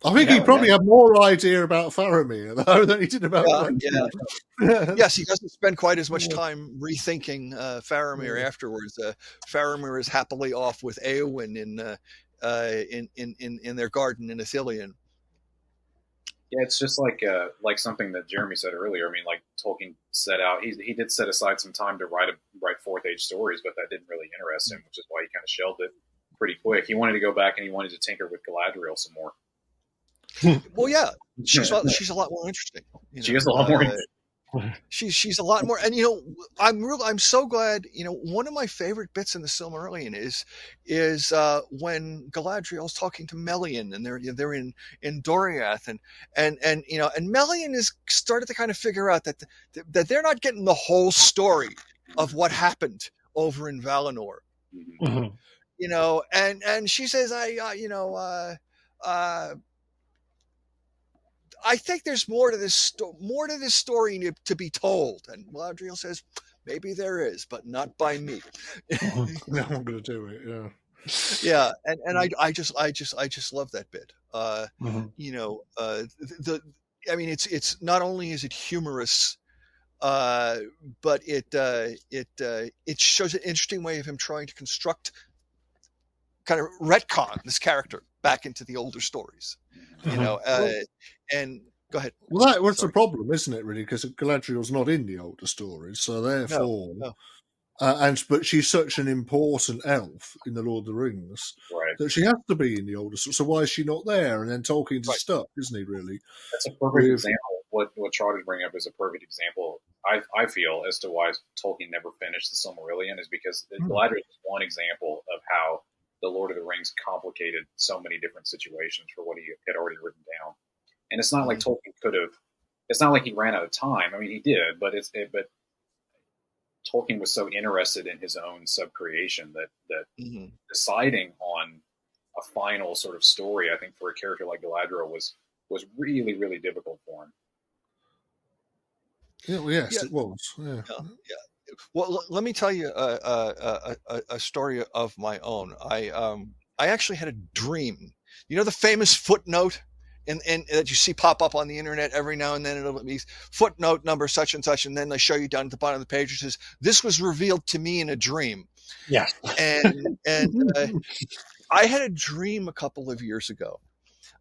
Speaker 3: I think he probably had more idea about Faramir though than he did about.
Speaker 2: Yes, he doesn't spend quite as much time rethinking Faramir afterwards. Faramir is happily off with Éowyn in their garden in Ithilien.
Speaker 4: Yeah, it's just like something that Jeremy said earlier. I mean, like Tolkien set out, he did set aside some time to write Fourth Age stories, but that didn't really interest him, which is why he kind of shelved it pretty quick. He wanted to go back and he wanted to tinker with Galadriel some more.
Speaker 2: Well, yeah, she's a lot more interesting.
Speaker 4: She is a lot more interesting.
Speaker 2: She's a lot more, and you know, I'm so glad. You know, one of my favorite bits in the Silmarillion is when Galadriel's talking to Melian, and they're in Doriath, and you know, and Melian is started to kind of figure out that they're not getting the whole story of what happened over in Valinor.
Speaker 1: Mm-hmm.
Speaker 2: You know, and she says, I think there's more to this story to be told. And Galadriel says, maybe there is, but not by me.
Speaker 3: No, I'm going to do it. Yeah.
Speaker 2: Yeah. And I just love that bit. You know, I mean, it's not only is it humorous, but it shows an interesting way of him trying to construct, kind of retcon this character back into the older stories. You know, and go ahead.
Speaker 3: Well, that's the problem, isn't it? Really, because Galadriel's not in the older stories, so therefore, but she's such an important elf in the Lord of the Rings that she has to be in the older stories. So why is she not there? And then Tolkien's stuck, isn't he? Really,
Speaker 4: that's a perfect example. What Trotter's bringing up is a perfect example. I feel as to why Tolkien never finished the Silmarillion is because Galadriel is one example of how the Lord of the Rings complicated so many different situations for what he had already written down. And it's not like Tolkien could have, it's not like he ran out of time. I mean, he did, but Tolkien was so interested in his own sub-creation that deciding on a final sort of story, I think for a character like Galadriel was really, really difficult for him.
Speaker 3: Yeah, well, yes, it was. Yeah.
Speaker 2: Well, let me tell you a story of my own. I actually had a dream. You know the famous footnote and that you see pop up on the internet every now and then. It'll be footnote number such and such, and then they show you down at the bottom of the page. It says, "This was revealed to me in a dream."
Speaker 1: Yeah,
Speaker 2: and I had a dream a couple of years ago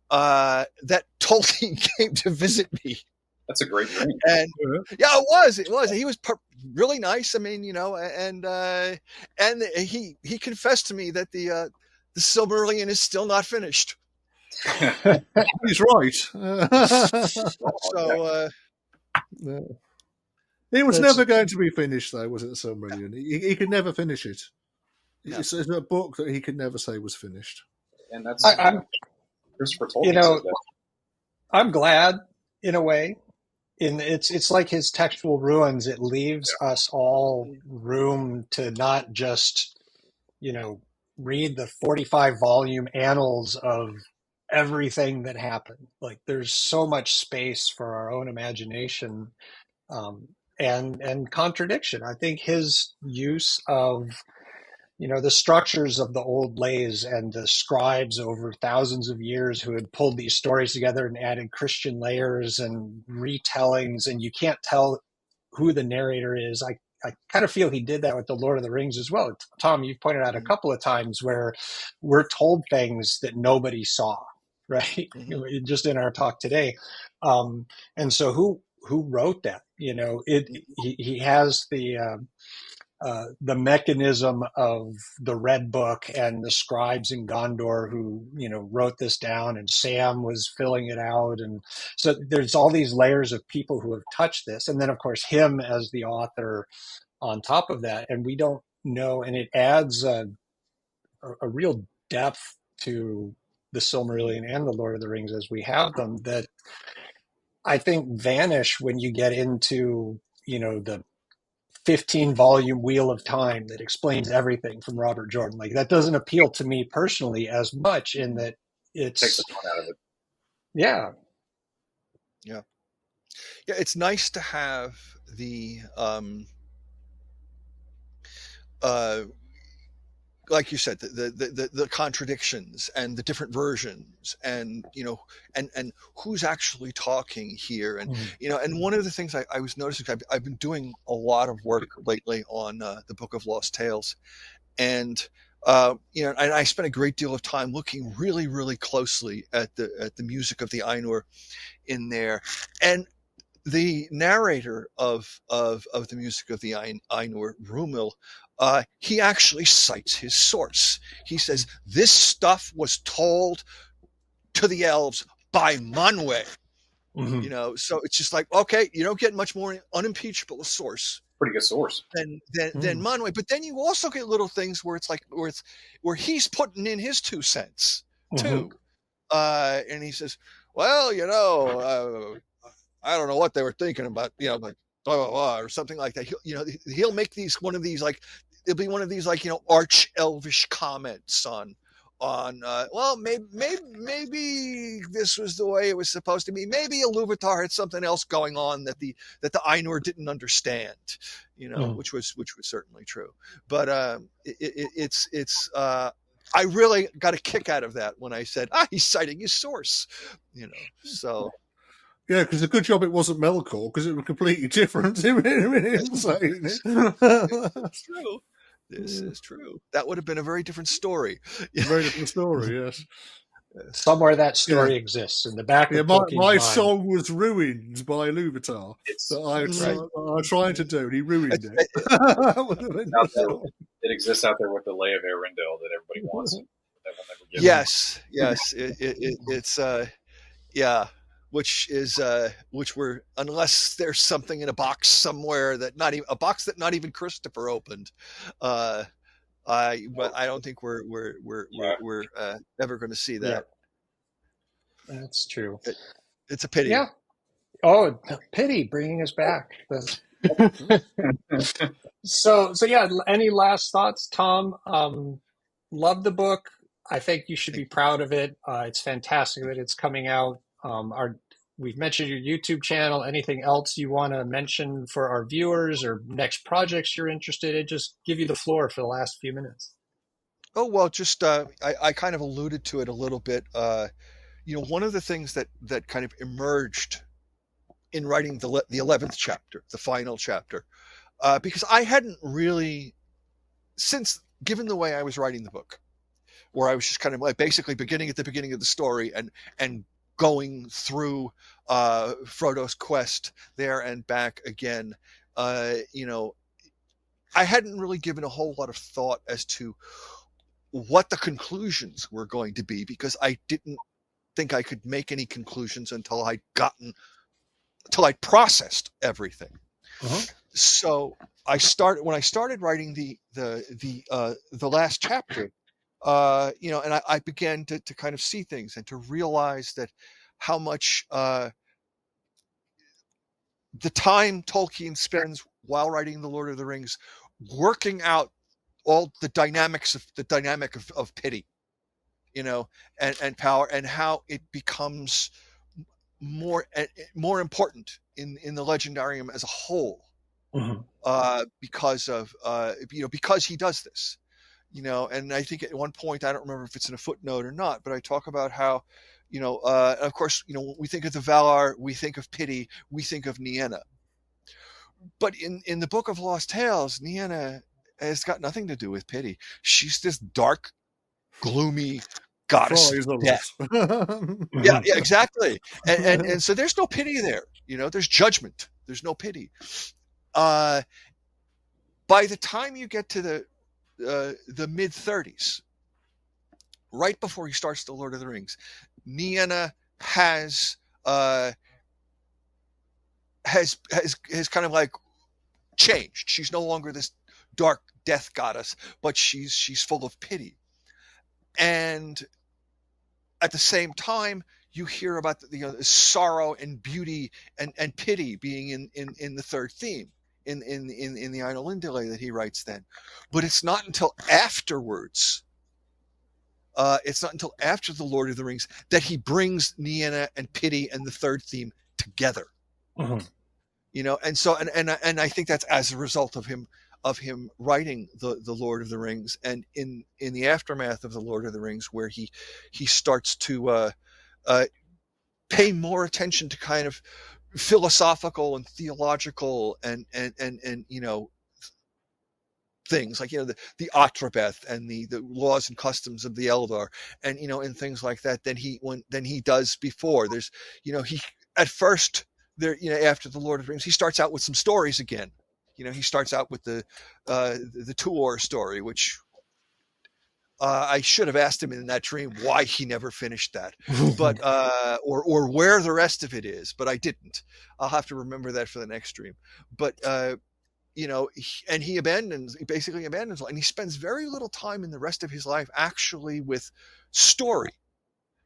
Speaker 2: that Tolkien came to visit me.
Speaker 4: That's a great dream.
Speaker 2: And yeah, it was. He was really nice. I mean, you know, and he confessed to me that the Silmarillion is still not finished.
Speaker 3: He's right.
Speaker 2: So
Speaker 3: it was never going to be finished, though, was it? The Silmarillion. He could never finish it. Yeah. It's a book that he could never say was finished.
Speaker 4: And that's
Speaker 1: I'm
Speaker 4: Christopher Tolkien.
Speaker 1: you know,
Speaker 4: said that.
Speaker 1: I'm glad in a way. It's like his textual ruins. It leaves us all room to not just, you know, read the 45 volume annals of everything that happened. Like there's so much space for our own imagination, and contradiction. I think his use of, you know, the structures of the old lays and the scribes over thousands of years who had pulled these stories together and added Christian layers and retellings, and you can't tell who the narrator is. I kind of feel he did that with the Lord of the Rings as well. Tom, you've pointed out a couple of times where we're told things that nobody saw, right?
Speaker 2: Mm-hmm.
Speaker 1: Just in our talk today. And so who wrote that? You know, he has the mechanism of the Red Book and the scribes in Gondor who, you know, wrote this down, and Sam was filling it out. And so there's all these layers of people who have touched this. And then, of course, him as the author on top of that. And we don't know, and it adds a real depth to the Silmarillion and the Lord of the Rings as we have them that I think vanish when you get into, you know, the 15 volume Wheel of Time that explains everything from Robert Jordan. Like that doesn't appeal to me personally as much in that
Speaker 4: Takes
Speaker 1: it's,
Speaker 4: the fun out of it.
Speaker 1: yeah.
Speaker 2: Yeah. Yeah. It's nice to have the, like you said, the contradictions and the different versions, and you know, and who's actually talking here, and you know, and one of the things I was noticing, I've been doing a lot of work lately on the Book of Lost Tales, and you know, and I spent a great deal of time looking really, really closely at the music of the Ainur in there, and the narrator of the music of the Ainur, Rumil, he actually cites his source. He says this stuff was told to the elves by Manwe.
Speaker 1: Mm-hmm.
Speaker 2: You know, so it's just like, okay, you don't get much more unimpeachable a source.
Speaker 4: Pretty good source.
Speaker 2: Than Manwe. But then you also get little things where it's like where he's putting in his 2 cents too. And he says, well, you know, I don't know what they were thinking about, you know, like blah blah blah or something like that. He'll make these one of these like, it'll be one of these like, you know, arch elvish comments on well, maybe this was the way it was supposed to be. Maybe Iluvatar had something else going on that the Ainur didn't understand, you know, which was certainly true. But it's I really got a kick out of that when I said, he's citing his source, you know, so.
Speaker 3: Yeah, because a good job it wasn't Melkor, because it was completely different in saying it.
Speaker 2: It's true. This is true. That would have been a very different story.
Speaker 3: Very different story, yes.
Speaker 1: Somewhere that story exists in the back of Tolkien's
Speaker 3: my
Speaker 1: mind.
Speaker 3: song was ruined by Iluvatar that I'm trying to do, and he ruined it.
Speaker 4: It exists out there with the Lay of Arendelle that everybody wants. That will never get
Speaker 2: yes. It's yeah. Which we're, unless there's something in a box somewhere that not even Christopher opened, but I don't think we're ever going to see that.
Speaker 1: Yeah. That's true.
Speaker 2: It's a pity.
Speaker 1: Yeah. Oh, pity bringing us back. So yeah. Any last thoughts, Tom? Love the book. I think you should be proud of it. It's fantastic that it's coming out. We've mentioned your YouTube channel. Anything else you want to mention for our viewers or next projects you're interested in? Just give you the floor for the last few minutes.
Speaker 2: Oh, well, just I kind of alluded to it a little bit. You know, one of the things that kind of emerged in writing the 11th chapter, the final chapter, because I hadn't really, since, given the way I was writing the book, where I was just kind of like basically beginning at the beginning of the story and going through Frodo's quest there and back again, you know, I hadn't really given a whole lot of thought as to what the conclusions were going to be, because I didn't think I could make any conclusions until I'd processed everything. So when I started writing the last chapter, you know, and I began to kind of see things and to realize that the time Tolkien spends while writing The Lord of the Rings, working out all the dynamic of pity, and power, and how it becomes more important in the legendarium as a whole, because he does this, and I think at one point, I don't remember if it's in a footnote or not, but I talk about how, of course, when we think of the Valar, we think of pity, we think of Nienna. But in the Book of Lost Tales, Nienna has got nothing to do with pity. She's this dark, gloomy goddess of death. Yeah, exactly. And so there's no pity there. There's judgment. There's no pity. By the time you get to the mid-30s, right before he starts The Lord of the Rings, Nienna has kind of like changed. She's no longer this dark death goddess, but she's full of pity. And at the same time, you hear about the sorrow and beauty and pity being in the third theme in the Ainulindale that he writes then. But it's not until afterwards. It's not until after The Lord of the Rings that he brings Nienna and pity and the third theme together. And so and I think that's as a result of him writing the Lord of the Rings, and in the aftermath of The Lord of the Rings, where he starts to pay more attention to kind of philosophical and theological and things like the Atrabeth and the laws and customs of the Eldar, and and things like that than he does before. There's he at first there after The Lord of the Rings, he starts out with some stories again. He starts out with the Tuor story, which I should have asked him in that dream why he never finished that, but or where the rest of it is, but I didn't. I'll have to remember that for the next dream. But he basically abandons, and he spends very little time in the rest of his life actually with story.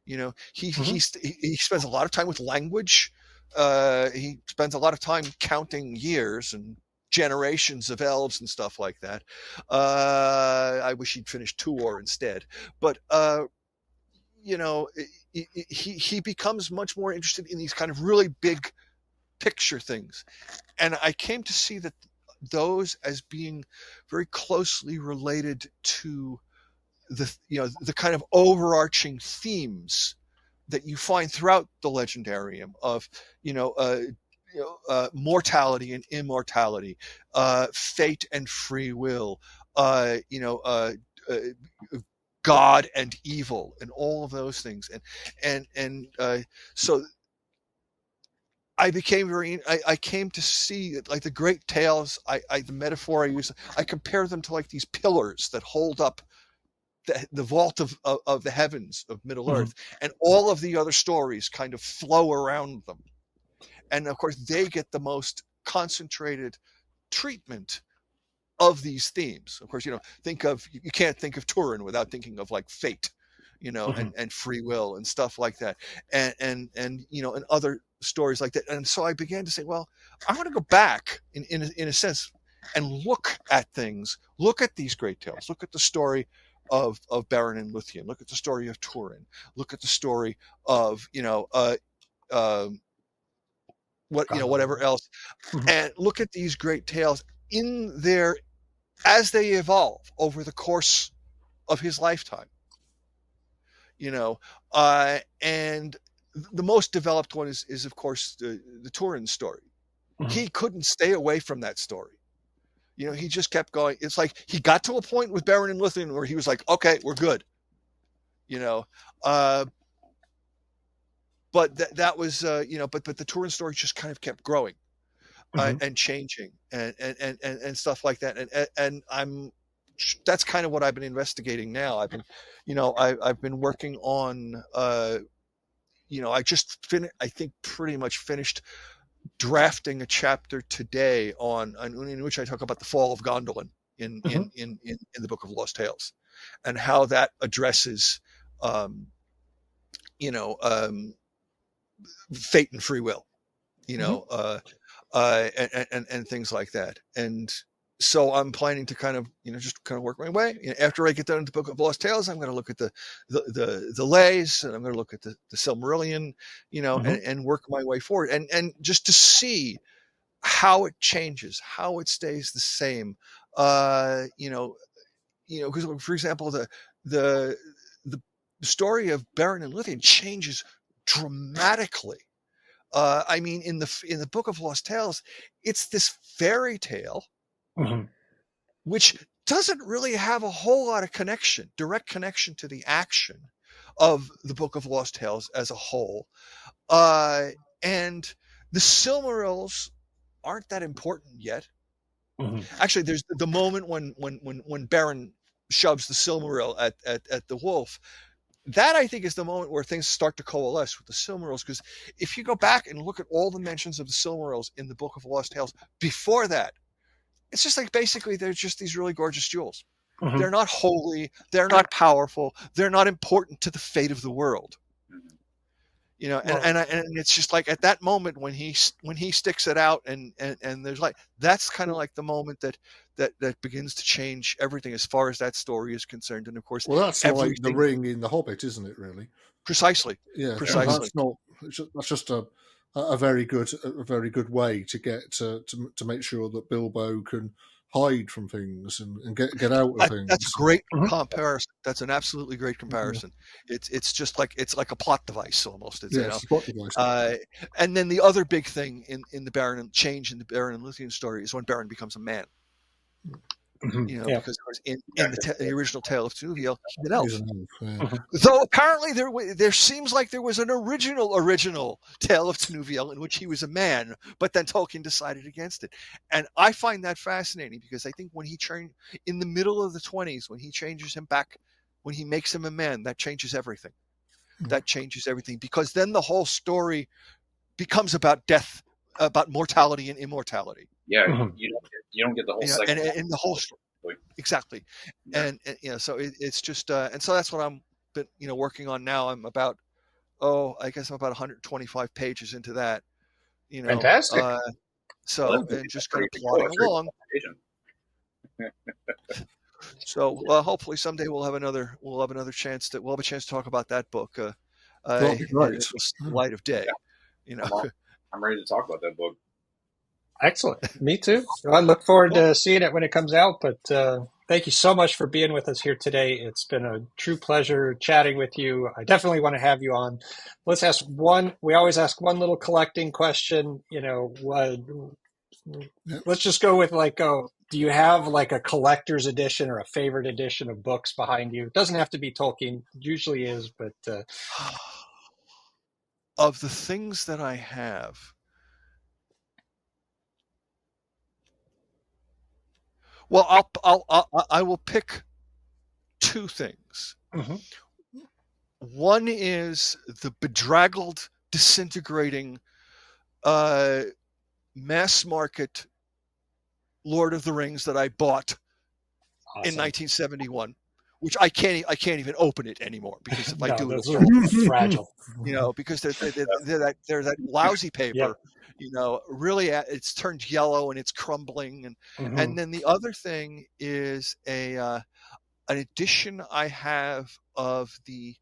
Speaker 2: He spends a lot of time with language. He spends a lot of time counting years and generations of elves and stuff like that. I wish he'd finished Tuor instead, but he becomes much more interested in these kind of really big picture things, and I came to see that those as being very closely related to the kind of overarching themes that you find throughout the legendarium of mortality and immortality, fate and free will, God and evil, and all of those things, and so I came to see that, like, the great tales, the metaphor I use, I compare them to like these pillars that hold up the vault of the heavens of Middle Earth, and all of the other stories kind of flow around them. And of course, they get the most concentrated treatment of these themes. Of course, you can't think of Turin without thinking of like fate, and free will and stuff like that, and other stories like that. And so I began to say, well, I want to go back in a sense and look at things, look at these great tales, look at the story of Beren and Luthien, look at the story of Turin, look at the story of whatever else, and look at these great tales as they evolve over the course of his lifetime. And the most developed one is of course the Turin story. He couldn't stay away from that story. He just kept going. It's like he got to a point with Beren and Luthien where he was like, okay, we're good. But that was, but the Turin story just kind of kept growing and changing and stuff like that. And that's kind of what I've been investigating now. I've been, I've been working on, I just I think pretty much finished drafting a chapter today in which I talk about the fall of Gondolin in the Book of Lost Tales, and how that addresses, fate and free will, and things like that. And so I'm planning to kind of work my way. After I get done with the Book of Lost Tales, I'm going to look at the Lays, and I'm going to look at the Silmarillion, and work my way forward, and just to see how it changes, how it stays the same. Because for example, the story of Beren and Luthien changes dramatically. I mean, in the Book of Lost Tales, it's this fairy tale, which doesn't really have a whole lot of direct connection to the action of the Book of Lost Tales as a whole. And the Silmarils aren't that important yet. Actually, there's the moment when Beren shoves the Silmaril at the wolf. That, I think, is the moment where things start to coalesce with the Silmarils, because if you go back and look at all the mentions of the Silmarils in the Book of Lost Tales before that, it's just like basically they're just these really gorgeous jewels. They're not holy, they're not powerful, they're not important to the fate of the world. And it's just like at that moment when he sticks it out and there's like, that's kind of like the moment that begins to change everything as far as that story is concerned. And of course,
Speaker 3: that's like the ring in The Hobbit, isn't it? Really,
Speaker 2: precisely.
Speaker 3: Yeah,
Speaker 2: precisely.
Speaker 3: That's just a very good way to get to make sure that Bilbo can hide from things and get out of things.
Speaker 2: That's a great comparison. That's an absolutely great comparison. It's just like it's like a plot device almost.
Speaker 3: It's a plot device.
Speaker 2: And then the other big thing in the Beren and Beren and Luthien story is when Beren becomes a man. Because in the original Tale of Tunuviel, he's an elf. Though apparently there seems like there was an original Tale of Tunuviel in which he was a man, but then Tolkien decided against it. And I find that fascinating because I think when he trained in the middle of the 20s, when he changes him back, when he makes him a man, that changes everything. That changes everything, because then the whole story becomes about death, about mortality and immortality.
Speaker 4: Yeah, you don't get the whole segment.
Speaker 2: And the whole story. Exactly. Yeah. And so it's just and so that's what I'm working on now. I'm about I guess I'm about 125 pages into that.
Speaker 1: Fantastic.
Speaker 2: So and just kind of plodding along. So hopefully someday we'll have another chance to have a chance to talk about that book.
Speaker 3: Right.
Speaker 2: In light of day.
Speaker 4: Yeah. I'm ready to talk about that book.
Speaker 1: Excellent. Me too. I look forward to seeing it when it comes out, but thank you so much for being with us here today. It's been a true pleasure chatting with you. I definitely want to have you on. Let's ask we always ask one little collecting question, let's just go with do you have like a collector's edition or a favorite edition of books behind you? It doesn't have to be Tolkien. It usually is, but
Speaker 2: of the things that I have, well, I will pick two things. One is the bedraggled, disintegrating, mass market Lord of the Rings that I bought in 1971, which I can't even open it anymore because if I do,
Speaker 1: it's fragile.
Speaker 2: Because they're that lousy paper. Really, it's turned yellow and it's crumbling, and then the other thing is an edition I have of the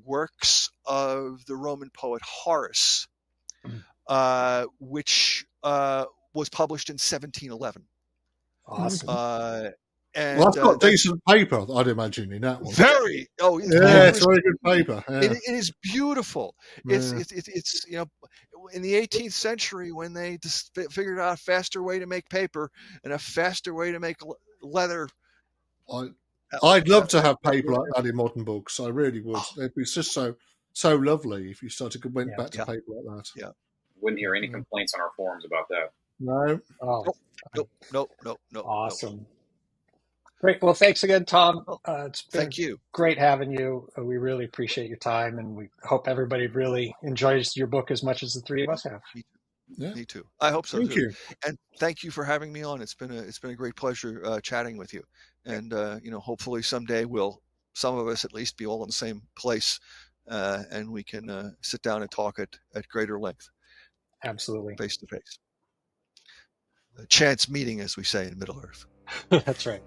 Speaker 2: works of the Roman poet Horace, which was published in 1711.
Speaker 1: Awesome.
Speaker 3: And that's got decent paper, I'd imagine, in that one.
Speaker 2: It's very
Speaker 3: good paper. Yeah.
Speaker 2: It is beautiful. It's in the 18th century when they just figured out a faster way to make paper and a faster way to make leather.
Speaker 3: I'd love to have paper like that in modern books. I really would. It'd be just so lovely if you went back to paper like that.
Speaker 2: Yeah.
Speaker 4: Wouldn't hear any complaints on our forums about that.
Speaker 3: No.
Speaker 2: Nope.
Speaker 1: Awesome. Great. Well, thanks again, Tom. It's been
Speaker 2: Thank you.
Speaker 1: Great having you. We really appreciate your time, and we hope everybody really enjoys your book as much as the three of us have.
Speaker 2: Me too. I hope so.
Speaker 3: Thank you.
Speaker 2: And thank you for having me on. It's been a great pleasure chatting with you. And hopefully someday some of us at least be all in the same place and we can sit down and talk at greater length,
Speaker 1: Absolutely.
Speaker 2: face to face. A chance meeting, as we say in Middle Earth.
Speaker 1: That's right.